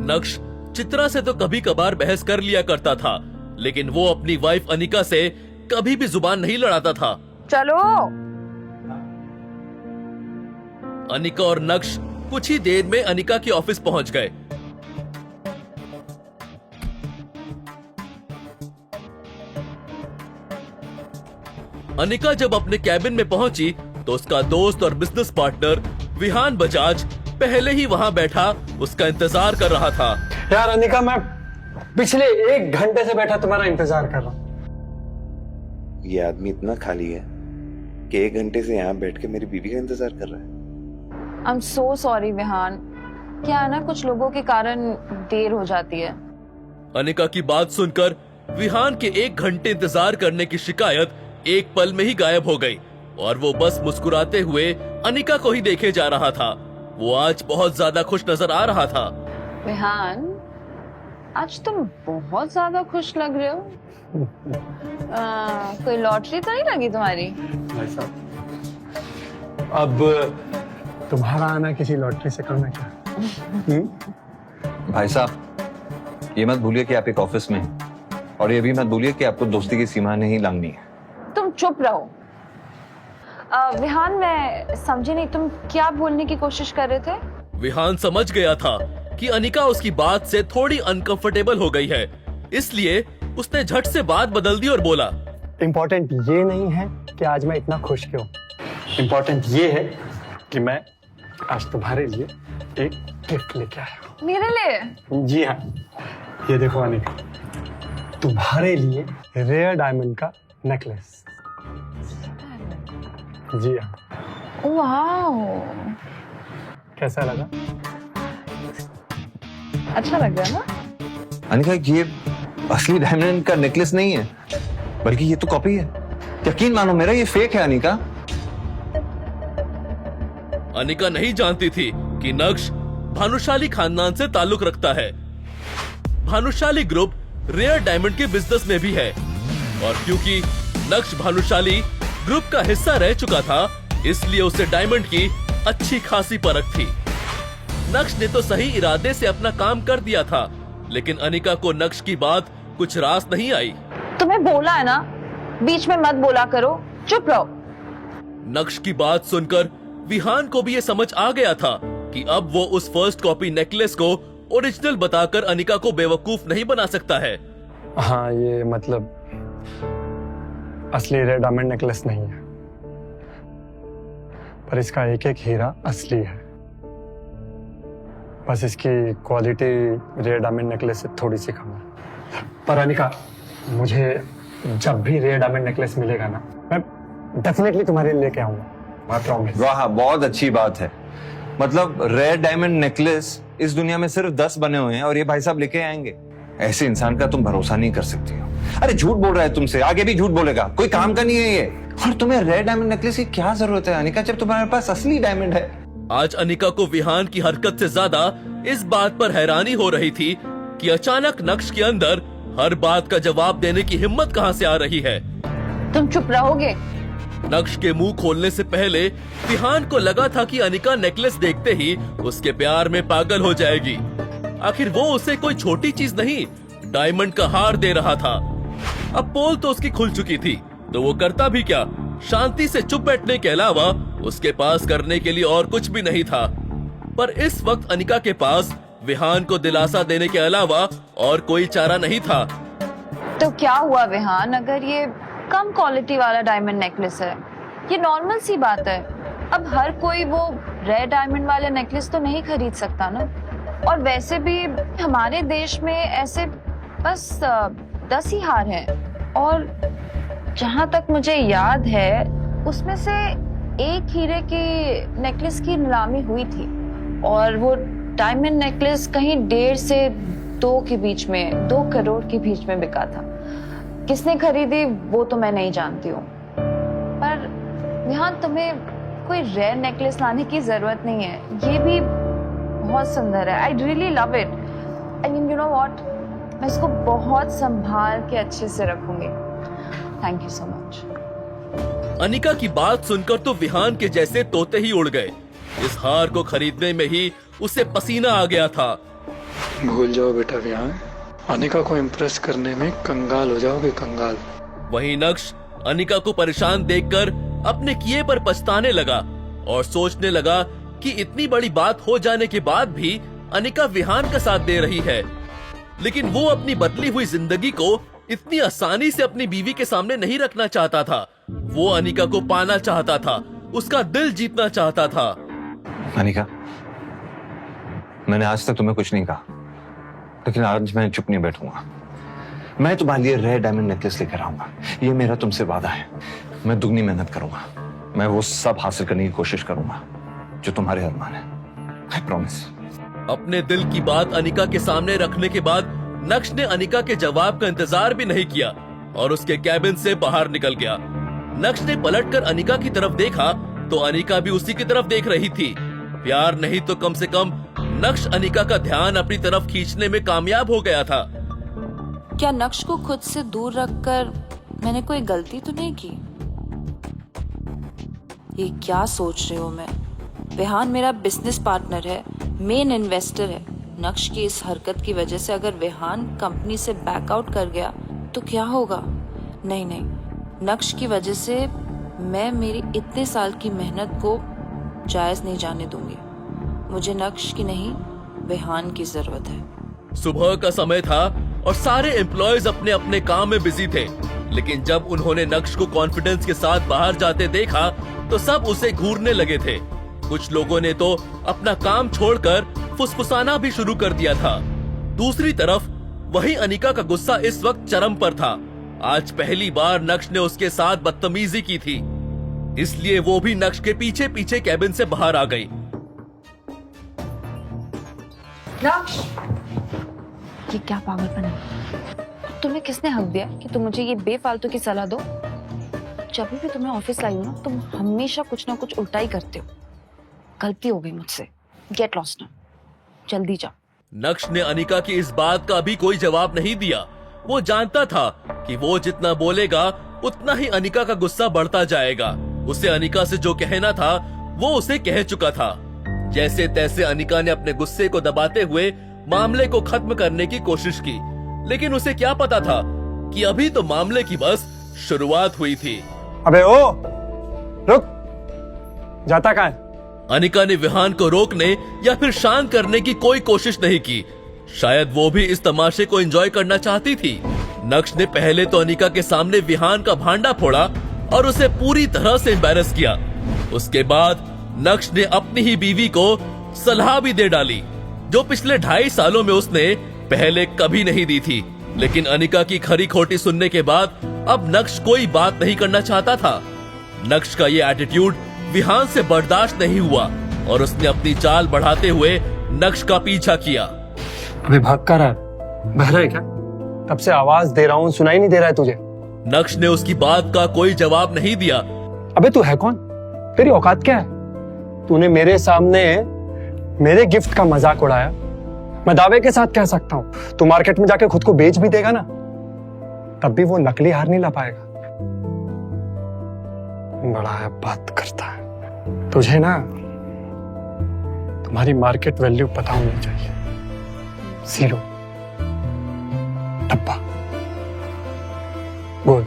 नक्श चित्रा से तो कभी कभार बहस कर लिया करता था, लेकिन वो अपनी वाइफ अनिका से कभी भी जुबान नहीं लड़ाता था। चलो। अनिका और नक्श कुछ ही देर में अनिका के ऑफिस पहुंच गए। अनिका जब अपने कैबिन में पहुंची तो उसका दोस्त और बिजनेस पार्टनर विहान बजाज पहले ही वहां बैठा उसका इंतजार कर रहा था। यार अनिका, मैं पिछले 1 घंटे से बैठा तुम्हारा इंतजार कर रहा हूँ। ये आदमी इतना खाली है कि 1 घंटे से यहाँ बैठ के मेरी बीवी का इंतजार कर रहा है। I am so sorry Vihaan, क्या है ना, कुछ लोगों के कारण देर हो जाती है। अनिका की बात सुनकर विहान के 1 घंटे इंतजार करने की शिकायत एक पल में ही गायब हो गई और वो बस मुस्कुराते हुए अनिका को ही देखे जा रहा था। वो आज बहुत ज्यादा खुश नजर आ रहा था। विहान, आज तुम बहुत ज्यादा खुश लग रहे हो। कोई लॉटरी तो नहीं लगी तुम्हारी? भाई साहब, अब तुम्हारा आना किसी लॉटरी से कम है क्या? भाई साहब, ये मत भूलिए कि आप एक ऑफिस में हैं और ये भी मत भूलिए कि आपको दोस्ती की सीमा नहीं लांघनी है। तुम चुप रहो। विहान, मैं समझी नहीं, तुम क्या बोलने की कोशिश कर रहे थे? विहान समझ गया था कि अनिका उसकी बात से थोड़ी अनकंफर्टेबल हो गई है, इसलिए उसने झट से बात बदल दी और बोला, इम्पोर्टेंट ये नहीं है कि आज मैं इतना खुश क्यों। इम्पोर्टेंट ये है कि मैं आज तुम्हारे लिए एक गिफ्ट लेके आया हूँ। मेरे लिए? जी हाँ, ये देखो अनिका, तुम्हारे लिए रेयर डायमंड का नेकलेस। जी हाँ। वाह, कैसा लगा? अच्छा लग रहा है ना? अनिका, ये असली डायमंड का नेकलेस नहीं है, बल्कि ये तो कॉपी है। यकीन मानो मेरा, ये फेक है अनिका। अनिका नहीं जानती थी कि नक्श भानुशाली खानदान से ताल्लुक रखता है। भानुशाली ग्रुप रेयर डायमंड के बिजनेस में भी है और क्योंकि नक्श भानुशाली ग्रुप का हिस्सा रह चुका था, इसलिए उसे डायमंड की अच्छी खासी परख थी। नक्श ने तो सही इरादे से अपना काम कर दिया था, लेकिन अनिका को नक्श की बात कुछ रास नहीं आई। तुम्हें बोला है ना, बीच में मत बोला करो, चुप रहो। नक्श की बात सुनकर विहान को भी ये समझ आ गया था कि अब वो उस फर्स्ट कॉपी नेकलेस को ओरिजिनल बताकर अनिका को बेवकूफ नहीं बना सकता है। हाँ, ये मतलब असली रेयर डायमंड नेकलेस नहीं है, पर इसका एक एक हीरा असली है। बस इसकी क्वालिटी रेयर डायमंड नेकलेस से थोड़ी सी कम है। पर अनिका, मुझे जब भी रेयर डायमंड नेकलेस मिलेगा ना, मैं डेफिनेटली तुम्हारे लिए लेके आऊंगा, मैं प्रॉमिस। वाह, बहुत अच्छी बात है। मतलब रेयर डायमंड नेकलेस इस दुनिया में सिर्फ 10 बने हुए हैं और ये भाई साहब लेके आएंगे। ऐसे इंसान का तुम भरोसा नहीं कर सकती हो। अरे झूठ बोल रहा है तुमसे, आगे भी झूठ बोलेगा, कोई काम का नहीं है ये। और तुम्हें रेयर डायमंड नेकलेस की क्या जरूरत है अनिका, जब तुम्हारे पास असली डायमंड है। आज अनिका को विहान की हरकत से ज्यादा इस बात पर हैरानी हो रही थी कि अचानक नक्श के अंदर हर बात का जवाब देने की हिम्मत कहां से आ रही है। तुम चुप रहोगे? नक्श के मुंह खोलने से पहले विहान को लगा था कि अनिका नेकलेस देखते ही उसके प्यार में पागल हो जाएगी। आखिर वो उसे कोई छोटी चीज नहीं, डायमंड का हार दे रहा था। अब पोल तो उसकी खुल चुकी थी, तो वो करता भी क्या? शांति से चुप बैठने के अलावा उसके पास करने के लिए और कुछ भी नहीं था। पर इस वक्त अनिका के पास विहान को दिलासा देने के अलावा और कोई चारा नहीं था। तो क्या हुआ विहान, अगर ये कम क्वालिटी वाला डायमंड नेकलेस है, ये नॉर्मल सी बात है। अब हर कोई वो रेयर डायमंड वाले नेकलेस तो नहीं खरीद सकता ना। और वैसे भी हमारे देश में ऐसे बस 10 ही हार हैं। और जहां तक मुझे याद है उसमें से एक हीरे की नेकलेस की नीलामी हुई थी और वो डायमंड नेकलेस कहीं 1.5 से 2 के बीच में, 2 करोड़ के बीच में बिका था। किसने खरीदी वो तो मैं नहीं जानती हूँ। पर विहान, तुम्हें कोई रेयर नेकलेस लाने की जरूरत नहीं है, ये भी बहुत सुंदर है। I really love it. I mean, you know what, मैं इसको बहुत संभाल के अच्छे से रखूंगी। Thank you so much. Anika की बात सुनकर तो विहान के जैसे तोते ही उड़ गए। इस हार को खरीदने में ही उसे पसीना आ गया था। भूल जाओ बेटा विहान, अनिका को इम्प्रेस करने में कंगाल हो जाओगे, कंगाल। वहीं नक्श अनिका को परेशान देखकर अपने किए पर पछताने लगा और सोचने लगा कि इतनी बड़ी बात हो जाने के बाद भी अनिका विहान का साथ दे रही है। लेकिन वो अपनी बदली हुई जिंदगी को इतनी आसानी से अपनी बीवी के सामने नहीं रखना चाहता था। वो अनिका को पाना चाहता था, उसका दिल जीतना चाहता था। अनिका, मैंने आज तक तुम्हें कुछ नहीं कहा, लेकिन आज मैं चुप नहीं बैठूंगा। मैं तुम्हारे लिए रेयर डायमंड नेकलेस लेकर आऊंगा, ये मेरा तुमसे वादा है। मैं दुगनी मेहनत करूंगा, मैं वो सब हासिल करने की कोशिश करूंगा जो तुम्हारे अरमान है। I promise. अपने दिल की बात अनिका के सामने रखने के बाद नक्श ने अनिका के जवाब का इंतजार भी नहीं किया और उसके कैबिन से बाहर निकल गया। नक्श ने पलटकर अनिका की तरफ देखा तो अनिका भी उसी की तरफ देख रही थी। प्यार नहीं तो कम से कम नक्श अनिका का ध्यान अपनी तरफ खींचने में कामयाब हो गया था। क्या नक्श को खुद से दूर रखकर मैंने कोई गलती तो नहीं की? ये क्या सोच रही हूँ मैं? विहान मेरा बिजनेस पार्टनर है, मेन इन्वेस्टर है। नक्श की इस हरकत की वजह से अगर विहान कंपनी से बैकआउट कर गया तो क्या होगा? नहीं नहीं, नक्श की वजह से मैं मेरी इतने साल की मेहनत को जायज नहीं जाने दूंगी। मुझे नक्श की नहीं, विहान की जरूरत है। सुबह का समय था और सारे एम्प्लॉयज अपने अपने काम में बिजी थे। लेकिन जब उन्होंने नक्श को कॉन्फिडेंस के साथ बाहर जाते देखा तो सब उसे घूरने लगे थे। कुछ लोगों ने तो अपना काम छोड़कर फुसफुसाना भी शुरू कर दिया था। दूसरी तरफ वही अनिका का गुस्सा इस वक्त चरम पर था। आज पहली बार नक्श ने उसके साथ बदतमीजी की थी, इसलिए वो भी नक्श के पीछे पीछे कैबिन से बाहर आ गई। नक्श, ये क्या पागलपन है? तुम्हें किसने हक दिया कि तुम मुझे ये बेफालतू की सलाह दो? जब भी तुम्हें ऑफिस लाई हूं ना, तुम हमेशा कुछ ना कुछ उल्टा ही करते हो। गलती हो गई मुझसे, गेट लॉस्ट नाउ, जल्दी जा। नक्श ने अनिका की इस बात का भी कोई जवाब नहीं दिया। वो जानता था कि वो जितना बोलेगा उतना ही अनिका का गुस्सा बढ़ता जाएगा। उसे अनिका से जो कहना था वो उसे कह चुका था। जैसे तैसे अनिका ने अपने गुस्से को दबाते हुए मामले को खत्म करने की कोशिश की, लेकिन उसे क्या पता था कि अभी तो मामले की बस शुरुआत हुई थी। अबे ओ, रुक, जाता कहाँ है? अनिका ने विहान को रोकने या फिर शांत करने की कोई कोशिश नहीं की। शायद वो भी इस तमाशे को एंजॉय करना चाहती थी। नक्श ने पहले तो अनिका के सामने विहान का भांडा फोड़ा और उसे पूरी तरह से एम्बैरस किया। उसके बाद नक्श ने अपनी ही बीवी को सलाह भी दे डाली, जो पिछले 2.5 सालों में उसने पहले कभी नहीं दी थी। लेकिन अनिका की खरी खोटी सुनने के बाद अब नक्श कोई बात नहीं करना चाहता था। नक्श का ये एटीट्यूड विहान से बर्दाश्त नहीं हुआ और उसने अपनी चाल बढ़ाते हुए नक्श का पीछा किया। अबे भाग कर रहा है, बहरा है क्या? तब से आवाज दे रहा हूँ, सुनाई नहीं दे रहा है तुझे? नक्श ने उसकी बात का कोई जवाब नहीं दिया। अबे तू है कौन? तेरी औकात क्या है? तूने मेरे सामने मेरे गिफ्ट का मजाक उड़ाया। मैं दावे के साथ कह सकता हूँ तू मार्केट में जाके खुद को बेच भी देगा ना, तब भी वो नकली हार नहीं ला पाएगा। बड़ा है बात करता है। तुझे ना तुम्हारी मार्केट वैल्यू पता होनी चाहिए। 0 डब्बा। बोल।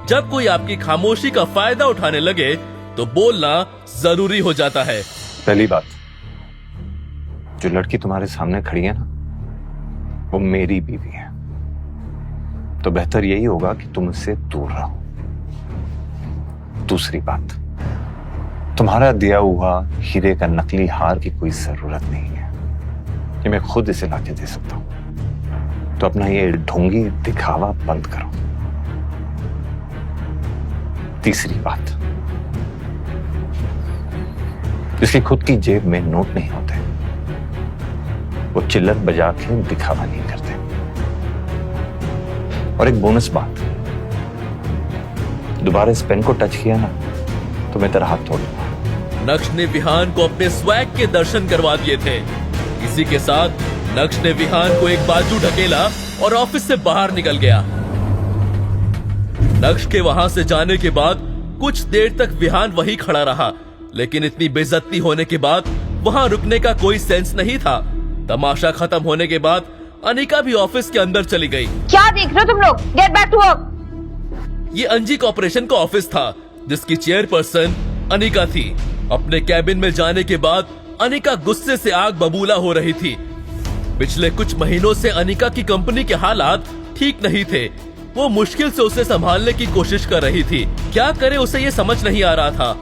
जब कोई आपकी खामोशी का फायदा उठाने लगे तो बोलना जरूरी हो जाता है। पहली बात, जो लड़की तुम्हारे सामने खड़ी है ना, वो मेरी बीवी है, तो बेहतर यही होगा कि तुम उससे दूर रहो। दूसरी बात, तुम्हारा दिया हुआ हीरे का नकली हार की कोई जरूरत नहीं है, ये मैं खुद इसे लाके दे सकता हूं। तो अपना ये ढोंगी दिखावा बंद करो। तीसरी बात, जिसकी खुद की जेब में नोट नहीं होते, वो चिल्लर बजा के दिखावा नहीं करते। और एक बोनस बात, दोबारा इस पेन को टच किया ना तो मैं तेरा हाथ तोड़ दूंगा। नक्श ने विहान को अपने स्वैग के दर्शन करवा दिए थे। इसी के साथ नक्श ने विहान को एक बाजू ढकेला और ऑफिस से बाहर निकल गया। नक्श के वहां से जाने के बाद कुछ देर तक विहान वहीं खड़ा रहा, लेकिन इतनी बेइज्जती होने के बाद वहां रुकने का कोई सेंस नहीं था। तमाशा खत्म होने के बाद अनिका भी ऑफिस के अंदर चली गई। क्या देख रहे हो तुम लोग? Get back to work. ये अंजी कॉर्पोरेशन का ऑफिस था, जिसकी चेयरपर्सन अनिका थी। अपने कैबिन में जाने के बाद अनिका गुस्से से आग बबूला हो रही थी। पिछले कुछ महीनों से अनिका की कंपनी के हालात ठीक नहीं थे। वो मुश्किल से उसे संभालने की कोशिश कर रही थी। क्या करे उसे ये समझ नहीं आ रहा था।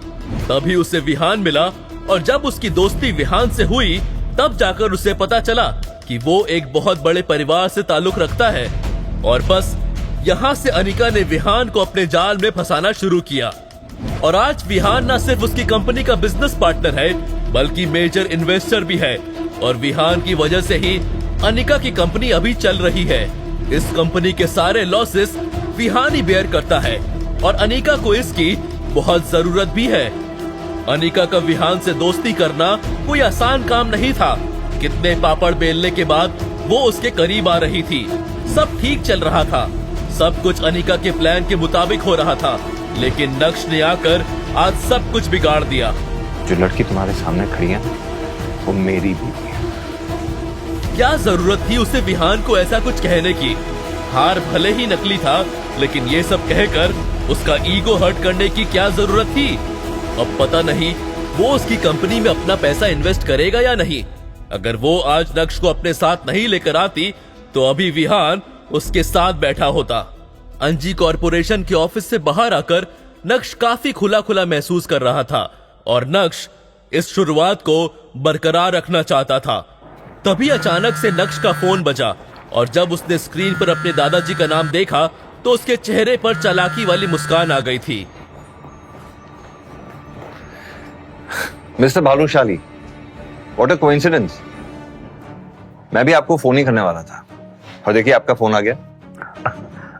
तभी उसे विहान मिला और जब उसकी दोस्ती विहान से हुई तब जाकर उसे पता चला कि वो एक बहुत बड़े परिवार से ताल्लुक रखता है। और बस यहाँ से अनिका ने विहान को अपने जाल में फंसाना शुरू किया। और आज विहान न सिर्फ उसकी कंपनी का बिजनेस पार्टनर है, बल्कि मेजर इन्वेस्टर भी है। और विहान की वजह से ही अनिका की कंपनी अभी चल रही है। इस कंपनी के सारे लॉसेस विहान ही बेयर करता है और अनिका को इसकी बहुत जरूरत भी है। अनिका का विहान से दोस्ती करना कोई आसान काम नहीं था। कितने पापड़ बेलने के बाद वो उसके करीब आ रही थी। सब ठीक चल रहा था, सब कुछ अनिका के प्लान के मुताबिक हो रहा था, लेकिन नक्श ने आकर आज सब कुछ बिगाड़ दिया। जो लड़की तुम्हारे सामने खड़ी है वो मेरी बीवी है। क्या जरूरत थी उसे विहान को ऐसा कुछ कहने की? हार भले ही नकली था, लेकिन ये सब कहकर उसका ईगो हर्ट करने की क्या जरूरत थी? अब पता नहीं वो उसकी कंपनी में अपना पैसा इन्वेस्ट करेगा या नहीं। अगर वो आज नक्श को अपने साथ नहीं लेकर आती तो अभी विहान उसके साथ बैठा होता। अंजी कॉर्पोरेशन के ऑफिस से बाहर आकर नक्श काफी खुला खुला महसूस कर रहा था और नक्श इस शुरुआत को बरकरार रखना चाहता था। तभी अचानक से नक्श का फोन बजा और जब उसने स्क्रीन पर अपने दादाजी का नाम देखा तो उसके चेहरे पर चालाकी वाली मुस्कान आ गई थी। Mister Bhanushali, what a coincidence. मैं भी आपको फोन ही करने वाला था और देखिए आपका फोन आ गया।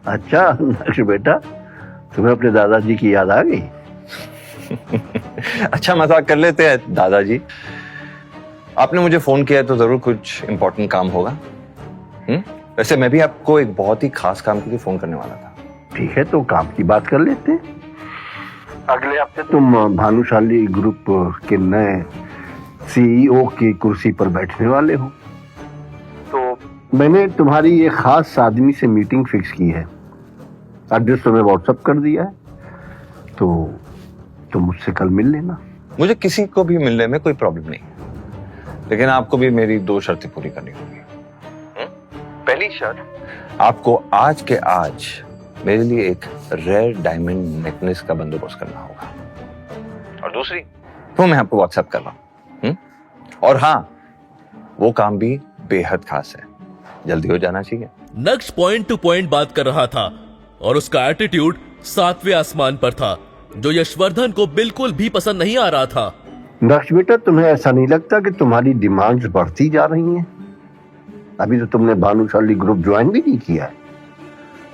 अच्छा नक्श बेटा, तुम्हें अपने दादाजी की याद आ गई? अच्छा मजाक कर लेते हैं दादाजी। आपने मुझे फोन किया तो जरूर कुछ इंपॉर्टेंट काम होगा। वैसे मैं भी आपको एक बहुत ही खास काम के लिए फोन करने वाला था। ठीक है, तो काम की बात कर लेते हैं। अगले हफ्ते तुम भानुशाली ग्रुप के नए सीईओ की कुर्सी पर बैठने वाले हो, तो मैंने तुम्हारी ये खास आदमी से मीटिंग फिक्स की है। एड्रेस तुम्हें व्हाट्सएप कर दिया है, तो तुम मुझसे कल मिल लेना। मुझे किसी को भी मिलने में कोई प्रॉब्लम नहीं है, लेकिन आपको भी मेरी 2 शर्तें पूरी करनी होगी। पहली शर्त, आपको आज के आज मेरे लिए एक रेयर डायमंड नेकलेस का बंदोबस्त करना होगा, और दूसरी वो मैं आपको व्हाट्सएप कर रहा हूं। और हाँ, वो काम भी बेहद खास है, जल्दी हो जाना चाहिए। नक्श पॉइंट टू पॉइंट बात कर रहा था और उसका एटीट्यूड 7वें आसमान पर था, जो यशवर्धन को बिल्कुल भी पसंद नहीं आ रहा था। नक्श बेटा, तुम्हें ऐसा नहीं लगता कि तुम्हारी डिमांड्स बढ़ती जा रही हैं? अभी तो तुमने भानुशाली ग्रुप ज्वाइन भी नहीं किया है।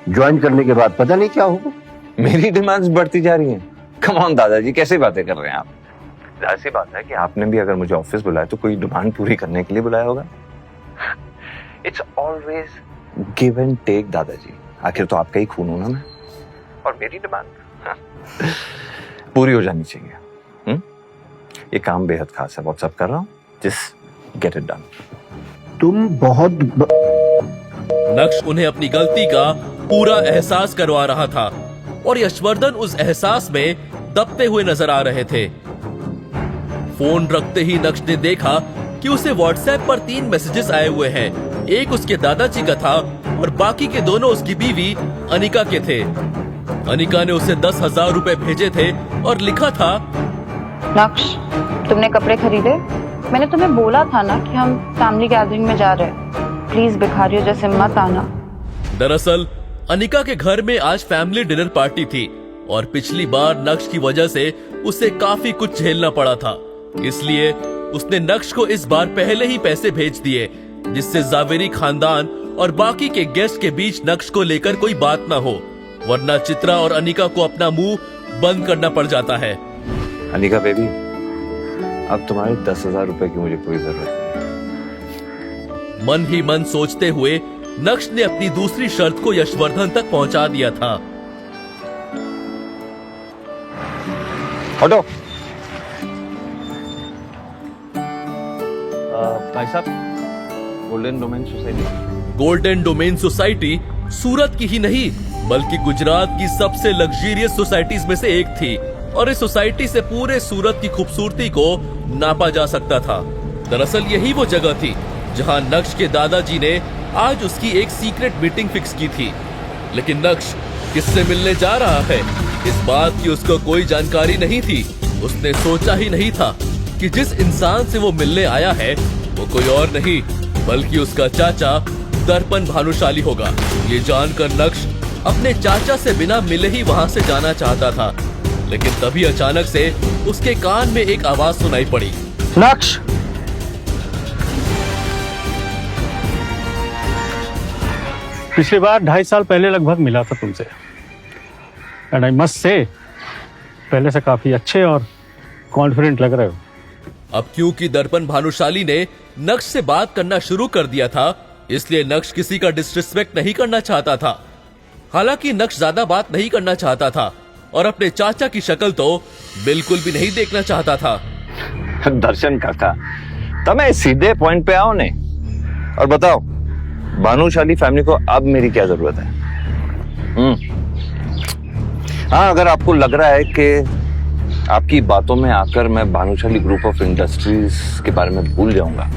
ज्वाइन करने के बाद पता नहीं क्या होगा। मेरी डिमांड्स बढ़ती जा रही हैं? कम ऑन दादाजी, कैसे बातें कर रहे हैं आप? ऐसी बात है कि आपने भी अगर मुझे ऑफिस बुलाया तो कोई डिमांड पूरी करने के लिए बुलाया होगा। It's always give and take दादाजी, आखिर तो आपका ही खून हूं ना मैं, और मेरी डिमांड पूरी हो जानी चाहिए। ये काम बेहद खास है, व्हाट्सएप कर रहा हूं, जस्ट गेट इट डन। तुम बहुत नक्श उन्हें अपनी गलती का पूरा एहसास करवा रहा था और यशवर्धन उस एहसास में दबते हुए नजर आ रहे थे। फोन रखते ही नक्श ने देखा कि उसे व्हाट्सएप पर 3 मैसेजेस आए हुए हैं। एक उसके दादाजी का था और बाकी के दोनों उसकी बीवी अनिका के थे। अनिका ने उसे 10,000 रुपए भेजे थे और लिखा था, नक्श, तुमने कपड़े खरीदे? मैंने तुम्हें बोला था ना कि हम फैमिली गैदरिंग में जा रहे हैं, प्लीज भिखारियों जैसे मत आना। दरअसल अनिका के घर में आज फैमिली डिनर पार्टी थी और पिछली बार नक्श की वजह से उसे काफी कुछ झेलना पड़ा था, इसलिए उसने नक्श को इस बार पहले ही पैसे भेज दिए, जिससे जावेरी खानदान और बाकी के गेस्ट के बीच नक्श को लेकर कोई बात ना हो, वरना चित्रा और अनिका को अपना मुंह बंद करना पड़ जाता है। अनिका बेबी, अब तुम्हारे 10,000 रुपए की मुझे कोई जरूरत नहीं। मन ही मन सोचते हुए नक्श ने अपनी दूसरी शर्त को यशवर्धन तक पहुंचा दिया था। हटो। भाई साहब, golden domain society. Golden domain society Surat की ही नहीं बल्कि गुजरात की सबसे लग्जरियस सोसाइटीज में से एक थी और इस सोसाइटी से पूरे सूरत की खूबसूरती को नापा जा सकता था। दरअसल यही वो जगह थी जहां नक्श के दादाजी ने आज उसकी एक सीक्रेट मीटिंग फिक्स की थी। लेकिन नक्श किससे मिलने जा रहा है, इस बात की उसको कोई जानकारी नहीं थी। उसने सोचा ही नहीं था कि जिस इंसान से वो मिलने आया है वो कोई और नहीं बल्कि उसका चाचा दर्पण भानुशाली होगा। ये जानकर नक्श अपने चाचा से बिना मिले ही वहां से जाना चाहता था, लेकिन तभी अचानक से उसके कान में एक आवाज सुनाई पड़ी। नक्श, पिछली बार 2.5 साल पहले लगभग मिला था तुमसे, एंड आई मस्ट से पहले से काफी अच्छे और कॉन्फिडेंट लग रहे हो। अब क्योंकि दर्पण भानुशाली ने नक्श से बात करना शुरू कर दिया था, इसलिए नक्श किसी का डिसरिस्पेक्ट नहीं करना चाहता था। हालांकि नक्श ज्यादा बात नहीं करना चाहता था और अपने चाचा की शक्ल तो बिल्कुल भी नहीं देखना चाहता था। दर्शन काका, तमें सीधे पॉइंट पे आओ ने और बताओ, भानुशाली फैमिली को अब मेरी क्या जरूरत है? हाँ, अगर आपको लग रहा है कि आपकी बातों में आकर मैं भानुशाली ग्रुप ऑफ इंडस्ट्रीज के बारे में भूल जाऊंगा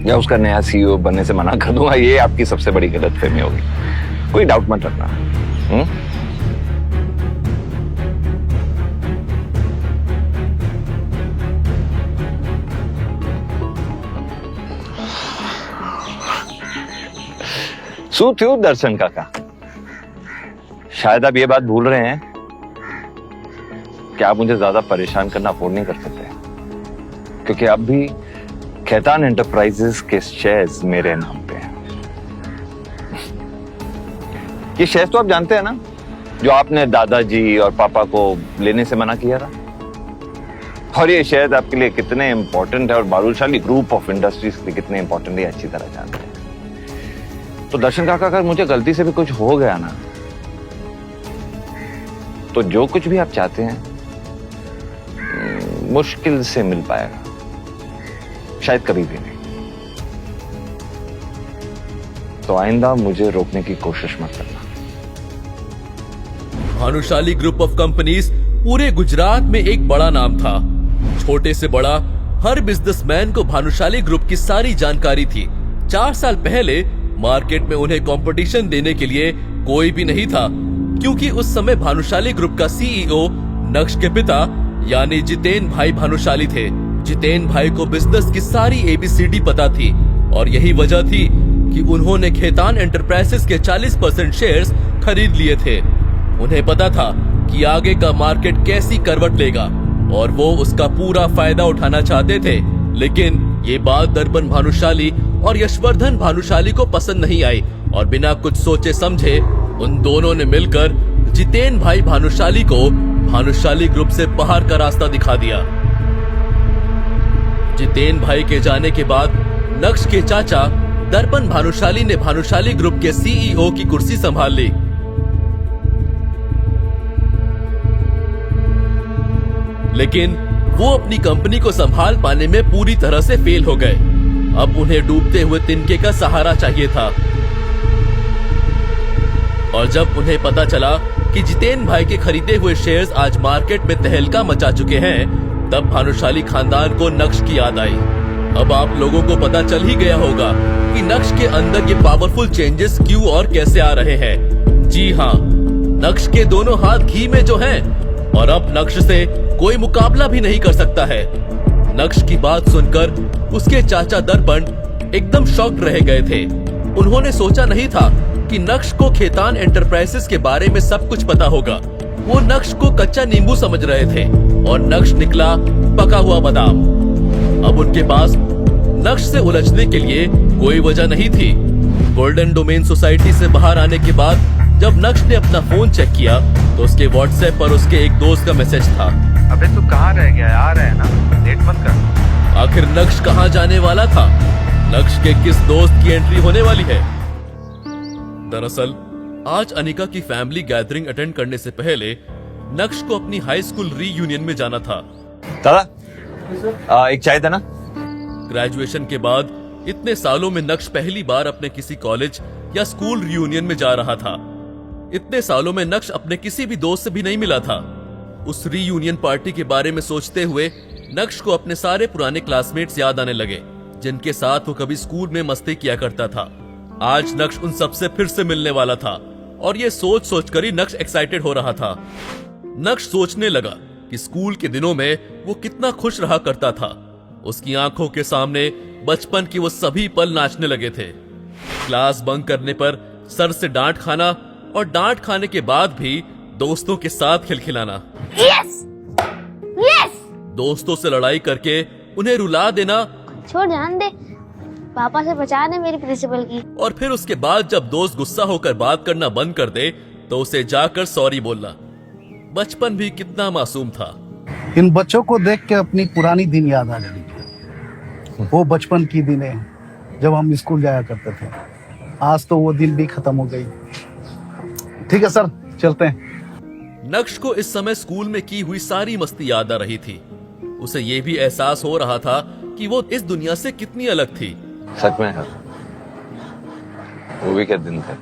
या उसका नया सीईओ बनने से मना कर दूंगा, ये आपकी सबसे बड़ी गलतफहमी होगी। कोई डाउट मत रखना। सू थ्यू दर्शन काका, शायद आप ये बात भूल रहे हैं कि आप मुझे ज्यादा परेशान करना अफोर्ड नहीं कर सकते, क्योंकि अब भी खेतान एंटरप्राइजेस के शेयर्स मेरे नाम पे हैं। ये शेयर्स तो आप जानते हैं ना, जो आपने दादाजी और पापा को लेने से मना किया था। और ये शेयर्स आपके लिए कितने इंपॉर्टेंट है और भानुशाली ग्रुप ऑफ इंडस्ट्रीज के लिए कितने इंपॉर्टेंट है अच्छी तरह जानते हैं। तो दर्शन काका, अगर मुझे गलती से भी कुछ हो गया ना, तो जो कुछ भी आप चाहते हैं मुश्किल से मिल पाएगा, शायद कभी भी नहीं। तो आइंदा मुझे रोकने की कोशिश मत करना। भानुशाली ग्रुप ऑफ कंपनीज पूरे गुजरात में एक बड़ा नाम था। छोटे से बड़ा हर बिजनेसमैन को भानुशाली ग्रुप की सारी जानकारी थी। 4 साल पहले मार्केट में उन्हें कंपटीशन देने के लिए कोई भी नहीं था, क्योंकि उस समय भानुशाली ग्रुप का सीईओ नक्श के पिता यानी जितेन भाई भानुशाली थे। जितेन भाई को बिजनेस की सारी एबीसीडी पता थी और यही वजह थी कि उन्होंने खेतान एंटरप्राइजेस के 40% शेयर्स खरीद लिए थे। उन्हें पता था कि आगे का मार्केट कैसी करवट लेगा और वो उसका पूरा फायदा उठाना चाहते थे। लेकिन ये बात दर्पण भानुशाली और यशवर्धन भानुशाली को पसंद नहीं आई और बिना कुछ सोचे समझे उन दोनों ने मिलकर जितेन भाई भानुशाली को भानुशाली ग्रुप से बाहर का रास्ता दिखा दिया। जितेन भाई के जाने के बाद नक्श के चाचा दर्पण भानुशाली ने भानुशाली ग्रुप के सीईओ की कुर्सी संभाल ली। लेकिन वो अपनी कंपनी को संभाल पाने में पूरी तरह से फेल हो गए। अब उन्हें डूबते हुए तिनके का सहारा चाहिए था। और जब उन्हें पता चला कि जितेन भाई के खरीदे हुए शेयर्स आज मार्केट में तहलका मचा चुके हैं, तब भानुशाली खानदान को नक्श की याद आई। अब आप लोगों को पता चल ही गया होगा कि नक्श के अंदर ये पावरफुल चेंजेस क्यों और कैसे आ रहे हैं। जी हाँ, नक्श के दोनों हाथ घी में जो हैं और अब नक्श से कोई मुकाबला भी नहीं कर सकता है। नक्श की बात सुनकर उसके चाचा दर्पण एकदम शॉक्ड रह गए थे। उन्होंने सोचा नहीं था कि नक्श को खेतान एंटरप्राइजेस के बारे में सब कुछ पता होगा। वो नक्श को कच्चा नींबू समझ रहे थे और नक्श निकला पका हुआ बादाम। अब उनके पास नक्श से उलझने के लिए कोई वजह नहीं थी। गोल्डन डोमेन सोसाइटी से बाहर आने के बाद जब नक्श ने अपना फोन चेक किया तो उसके व्हाट्सएप पर उसके एक दोस्त का मैसेज था। अबे तू कहाँ रह गया? आ रहा है ना, लेट मत कर। आखिर नक्श कहाँ जाने वाला था? नक्श के किस दोस्त की एंट्री होने वाली है? दरअसल आज अनिका की फैमिली गैदरिंग अटेंड करने से पहले नक्श को अपनी हाई स्कूल रीयूनियन में जाना था। दादा एक चाय देना। ग्रेजुएशन के बाद इतने सालों में नक्श पहली बार अपने किसी कॉलेज या स्कूल रियूनियन में जा रहा था। इतने सालों में नक्श अपने किसी भी दोस्त से भी नहीं मिला था। उस रीयूनियन पार्टी के बारे में सोचते हुए नक्श को अपने सारे पुराने क्लासमेट्स याद आने लगे, जिनके साथ वो कभी स्कूल में मस्ती किया करता था। आज नक्श उन सबसे फिर से मिलने वाला था और ये सोच सोचकर ही नक्श एक्साइटेड हो रहा था। नक्श सोचने लगा कि स्कूल के दिनों में वो कितना खुश रहा करता था। उसकी आंखों के सामने बचपन के वो सभी पल नाचने लगे थे। क्लास बंक करने पर सर से डांट खाना और डांट खाने के बाद भी दोस्तों के साथ खिलखिलाना। यस यस दोस्तों से लड़ाई करके उन्हें रुला देना। छोड़, ध्यान दे, पापा से बचा दे मेरी प्रिंसिपल की। और फिर उसके बाद जब दोस्त गुस्सा होकर बात करना बंद कर दे तो उसे जाकर सॉरी बोलना। बचपन भी कितना मासूम था। इन बच्चों को देख के अपनी पुरानी दिन याद आ रही है। वो बचपन की दिनें जब हम स्कूल जाया करते थे। आज तो वो दिन भी खत्म हो गई। ठीक है सर, चलते हैं। नक्श को इस समय स्कूल में की हुई सारी मस्ती याद आ रही थी। उसे ये भी एहसास हो रहा था कि वो इस दुनिया से कितनी अलग थी। सच में यार, वो भी क्या दिन थे।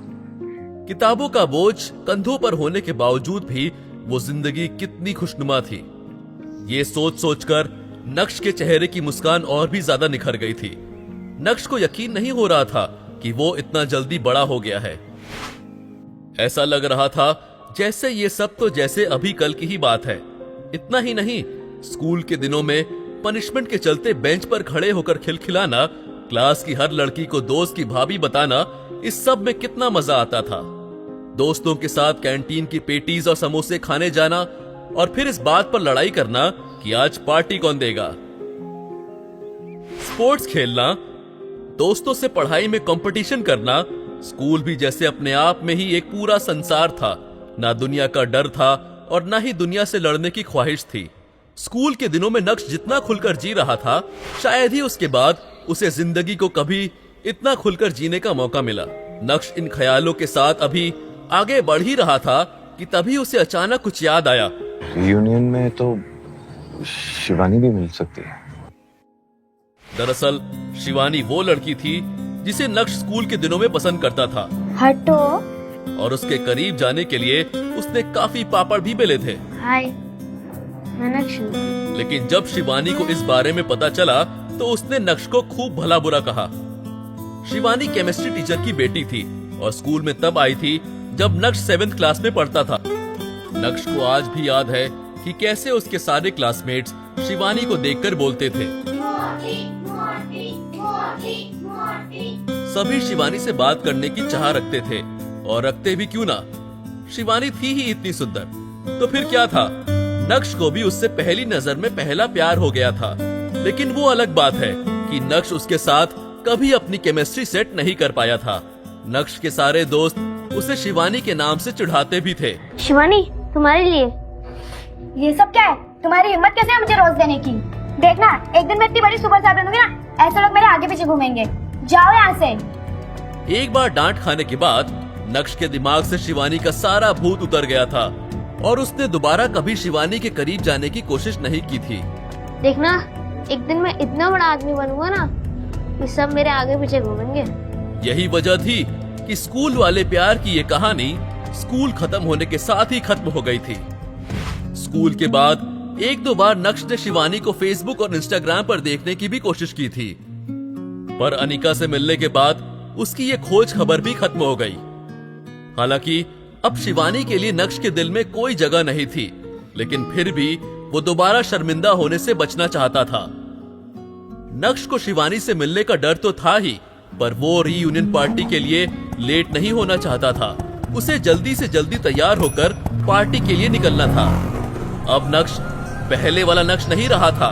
किताबों का बोझ कंधों पर होने के बावजूद भी वो जिंदगी कितनी खुशनुमा थी। ये सोच सोचकर नक्श के चेहरे की मुस्कान और भी ज्यादा निखर गई थी। नक्श को यकीन नहीं हो रहा था कि वो इतना जल्दी बड़ा हो गया है। ऐसा लग रहा था जैसे ये सब तो जैसे अभी कल की ही बात है। इतना ही नहीं, स्कूल के दिनों में पनिशमेंट के चलते बेंच पर खड़े होकर खिलखिलाना, क्लास की हर लड़की को दोस्त की भाभी बताना, इस सब में कितना मजा आता था। दोस्तों के साथ कैंटीन की पेटीज और समोसे खाने जाना और फिर इस बात पर लड़ाई करना कि आज पार्टी कौन देगा। स्पोर्ट्स खेलना, दोस्तों से पढ़ाई में कंपटीशन करना। स्कूल भी जैसे अपने आप में ही एक पूरा संसार था। ना दुनिया का डर था और ना ही दुनिया से लड़ने की ख्वाहिश थी। स्कूल के दिनों में नक्श जितना खुलकर जी रहा था, शायद ही उसके बाद उसे जिंदगी को कभी इतना खुलकर जीने का मौका मिला। नक्श इन ख्यालों के साथ अभी आगे बढ़ ही रहा था कि तभी उसे अचानक कुछ याद आया। यूनियन में तो शिवानी भी मिल सकती है। दरअसल शिवानी वो लड़की थी जिसे नक्श स्कूल के दिनों में पसंद करता था। हटो। और उसके करीब जाने के लिए उसने काफी पापड़ भी बेले थे। हाय, मैं नक्श हूँ। लेकिन जब शिवानी को इस बारे में पता चला तो उसने नक्श को खूब भला बुरा कहा। शिवानी केमिस्ट्री टीचर की बेटी थी और स्कूल में तब आई थी जब नक्श 7th क्लास में पढ़ता था। नक्श को आज भी याद है कि कैसे उसके सारे क्लासमेट्स शिवानी को देखकर बोलते थे। सभी शिवानी से बात करने की चाह रखते थे और रखते भी क्यों ना, शिवानी थी ही इतनी सुंदर, तो फिर क्या था, नक्श को भी उससे पहली नजर में पहला प्यार हो गया था। लेकिन वो अलग बात है कि नक्श उसके साथ कभी अपनी केमिस्ट्री सेट नहीं कर पाया था। नक्श के सारे दोस्त उसे शिवानी के नाम से चिढ़ाते भी थे। शिवानी, तुम्हारे लिए ये सब क्या है? तुम्हारी हिम्मत कैसे है मुझे रोज देने की? देखना, एक दिन मैं इतनी बड़ी सुपर स्टार बनूंगी ना, ऐसे लोग मेरे आगे पीछे घूमेंगे। जाओ यहाँ से। एक बार डांट खाने के बाद नक्श के दिमाग से शिवानी का सारा भूत उतर गया था और उसने दोबारा कभी शिवानी के करीब जाने की कोशिश नहीं की थी। देखना, एक दिन मैं इतना बड़ा आदमी बनूंगा ना कि सब मेरे आगे पीछे घूमेंगे। यही वजह थी कि स्कूल वाले प्यार की ये कहानी स्कूल खत्म होने के साथ ही खत्म हो गई थी। स्कूल के बाद एक दो बार नक्श ने शिवानी को फेसबुक और इंस्टाग्राम पर देखने की भी कोशिश की थी, पर अनिका से मिलने के बाद उसकी ये खोज खबर भी खत्म हो गई। हालांकि अब शिवानी के लिए नक्श के दिल में कोई जगह नहीं थी, लेकिन फिर भी वो दोबारा शर्मिंदा होने से बचना चाहता था। नक्श को शिवानी से मिलने का डर तो था ही, पर वो रीयूनियन पार्टी के लिए लेट नहीं होना चाहता था। उसे जल्दी से जल्दी तैयार होकर पार्टी के लिए निकलना था। अब नक्श पहले वाला नक्श नहीं रहा था।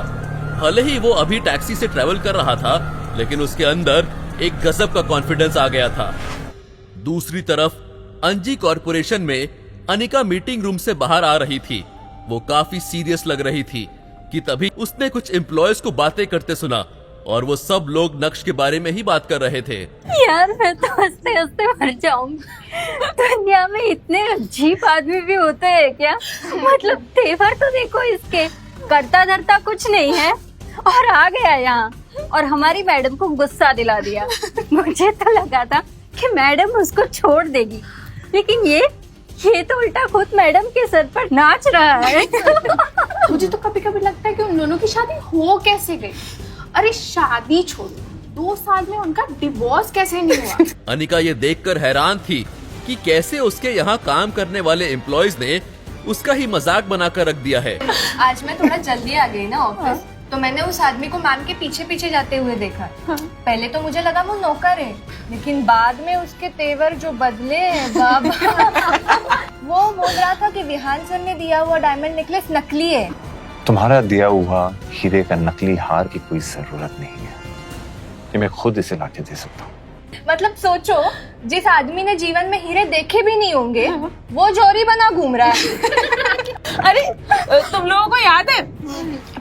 भले ही वो अभी टैक्सी से ट्रेवल कर रहा था, लेकिन उसके अंदर एक गजब का कॉन्फिडेंस आ गया था। दूसरी तरफ अंजी कॉर्पोरेशन में अनिका मीटिंग रूम से बाहर आ रही थी। वो काफी सीरियस लग रही थी कि तभी उसने कुछ एम्प्लॉयज को बातें करते सुना और वो सब लोग नक्श के बारे में ही बात कर रहे थे। यार मैं तो हंसते हंसते मर जाऊंगी। दुनिया में इतने अजीब आदमी भी होते हैं क्या? मतलब तेवर तो देखो इसके, करता धरता कुछ नहीं है और आ गया यहाँ और हमारी मैडम को गुस्सा दिला दिया। मुझे तो लगा था कि मैडम उसको छोड़ देगी, लेकिन ये तो उल्टा खुद मैडम के सर पर नाच रहा है। मुझे तो कभी कभी लगता है कि उन दोनों की शादी हो कैसे गई। अरे शादी छोड़ो, 2 साल में उनका डिवोर्स कैसे नहीं हुआ? अनिका ये देखकर हैरान थी कि कैसे उसके यहाँ काम करने वाले एम्प्लॉयज ने उसका ही मजाक बनाकर रख दिया है। आज मैं थोड़ा जल्दी आ गई ना ऑफिस, तो मैंने उस आदमी को मैम के पीछे पीछे जाते हुए देखा। पहले तो मुझे लगा वो नौकर है, लेकिन बाद में उसके तेवर जो बदले हैं बाबा। वो बोल रहा था कि विहान सर ने दिया हुआ डायमंड नेकलेस नकली है। तुम्हारा दिया हुआ हीरे का नकली हार की कोई जरूरत नहीं है, ये मैं खुद इसे लाके दे सकता हूँ। मतलब सोचो, जिस आदमी ने जीवन में हीरे देखे भी नहीं होंगे, वो जोरी बना घूम रहा है। अरे तुम लोगों को याद है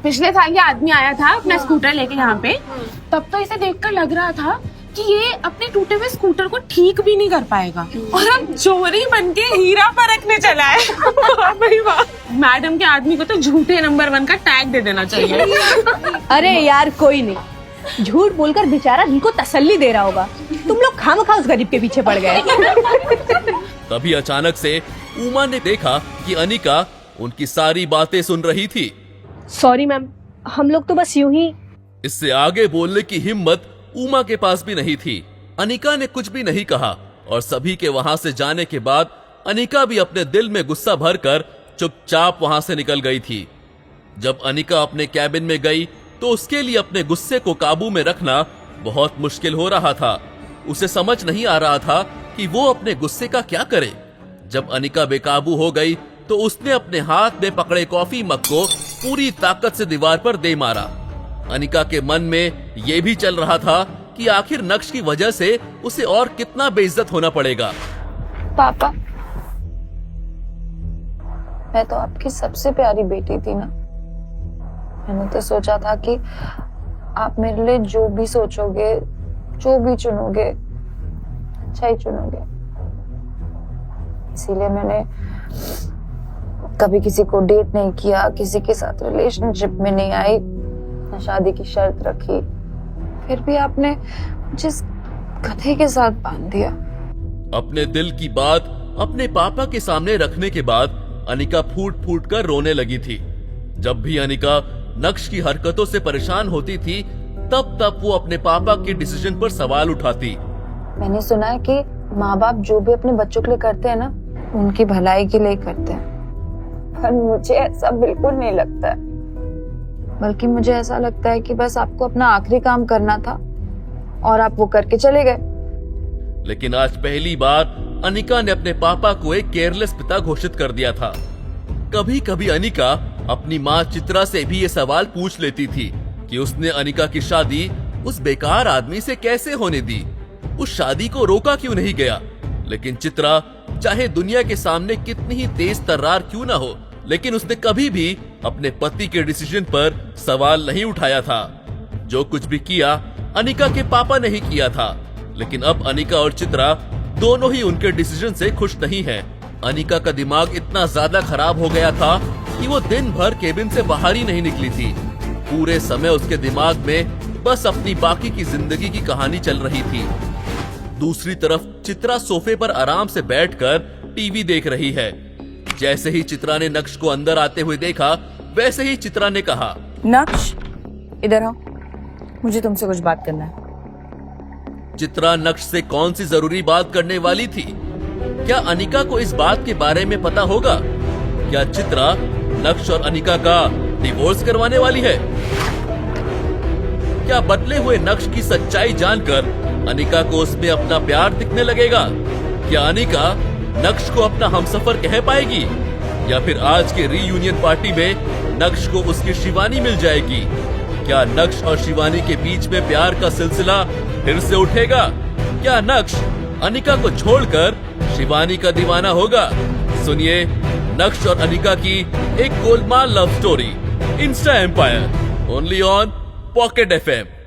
पिछले साल ये आदमी आया था अपना स्कूटर लेके यहाँ पे, तब तो इसे देखकर लग रहा था कि ये अपने टूटे हुए स्कूटर को ठीक भी नहीं कर पाएगा, और अब चोरी बनके हीरा परखने चला है। भाई वाह, मैडम के आदमी को तो झूठे नंबर 1 का टैग दे देना चाहिए। अरे यार कोई नहीं, झूठ बोलकर बेचारा इनको तसल्ली दे रहा होगा। तुम लोग खामखा उस गरीब के पीछे पड़ गए। तभी अचानक से उमा ने देखा कि अनिका उनकी सारी बातें सुन रही थी। सॉरी मैम, हम लोग तो बस यूं ही। इससे आगे बोलने की हिम्मत उमा के पास भी नहीं थी। अनिका ने कुछ भी नहीं कहा और सभी के वहां से जाने के बाद अनिका भी अपने दिल में गुस्सा भरकर चुपचाप वहां से निकल गई थी। जब अनिका अपने कैबिन में गई तो उसके लिए अपने गुस्से को काबू में रखना बहुत मुश्किल हो रहा था। उसे समझ नहीं आ रहा था कि वो अपने गुस्से का क्या करे। जब अनिका बेकाबू हो गई तो उसने अपने हाथ में पकड़े कॉफी मग को पूरी ताकत से दीवार पर दे मारा। अनिका के मन में ये भी चल रहा था कि आखिर नक्श की वजह से उसे और कितना बेइज्जत होना पड़ेगा। पापा, मैं तो आपकी सबसे प्यारी बेटी थी ना। मैंने तो सोचा था कि आप मेरे लिए जो भी सोचोगे, जो भी चुनोगे, अच्छा ही चुनोगे। इसीलिए मैंने कभी किसी को डेट नहीं किया, किसी के साथ रिलेशनशिप में नहीं आई, न शादी की शर्त रखी। फिर भी आपने मुझे इस गधे के साथ बांध दिया। अपने दिल की बात अपने पापा के सामने रखने के बाद अनिका फूट फूट कर रोने लगी थी। जब भी अनिका नक्श की हरकतों से परेशान होती थी, तब तब वो अपने पापा के डिसीजन पर सवाल उठाती। मैंने सुना है कि माँ बाप जो भी अपने बच्चों के लिए करते हैं ना, उनकी भलाई के लिए करते हैं, पर मुझे ऐसा बिल्कुल नहीं लगता है। बल्कि मुझे ऐसा लगता है कि बस आपको अपना आखिरी काम करना था और आप वो करके चले गए। लेकिन आज पहली बार अनिका ने अपने पापा को एक केयरलेस पिता घोषित कर दिया था। कभी कभी अनिका अपनी माँ चित्रा से भी ये सवाल पूछ लेती थी कि उसने अनिका की शादी उस बेकार आदमी से कैसे होने दी, उस शादी को रोका क्यों नहीं गया। लेकिन चित्रा चाहे दुनिया के सामने कितनी ही तेज तर्रार क्यों ना हो, लेकिन उसने कभी भी अपने पति के डिसीजन पर सवाल नहीं उठाया था। जो कुछ भी किया अनिका के पापा ने ही किया था, लेकिन अब अनिका और चित्रा दोनों ही उनके डिसीजन से खुश नहीं हैं। अनिका का दिमाग इतना ज्यादा खराब हो गया था कि वो दिन भर केबिन से बाहर ही नहीं निकली थी। पूरे समय उसके दिमाग में बस अपनी बाकी की जिंदगी की कहानी चल रही थी। दूसरी तरफ चित्रा सोफे पर आराम से बैठकर टीवी देख रही है। जैसे ही चित्रा ने नक्श को अंदर आते हुए देखा, वैसे ही चित्रा ने कहा, नक्श इधर आओ, मुझे तुमसे कुछ बात करना है। चित्रा नक्श से कौन सी जरूरी बात करने वाली थी? क्या अनिका को इस बात के बारे में पता होगा? क्या चित्रा नक्श और अनिका का डिवोर्स करवाने वाली है? क्या बदले हुए नक्श की सच्चाई जानकर अनिका को उसमें अपना प्यार दिखने लगेगा? क्या अनिका नक्श को अपना हमसफर कह पाएगी? या फिर आज के रीयूनियन पार्टी में नक्श को उसकी शिवानी मिल जाएगी? क्या नक्श और शिवानी के बीच में प्यार का सिलसिला फिर से उठेगा? क्या नक्श अनिका को छोड़कर शिवानी का दीवाना होगा? सुनिए नक्श और अनिका की एक गोलमाल love story, Insta empire, only on Pocket FM।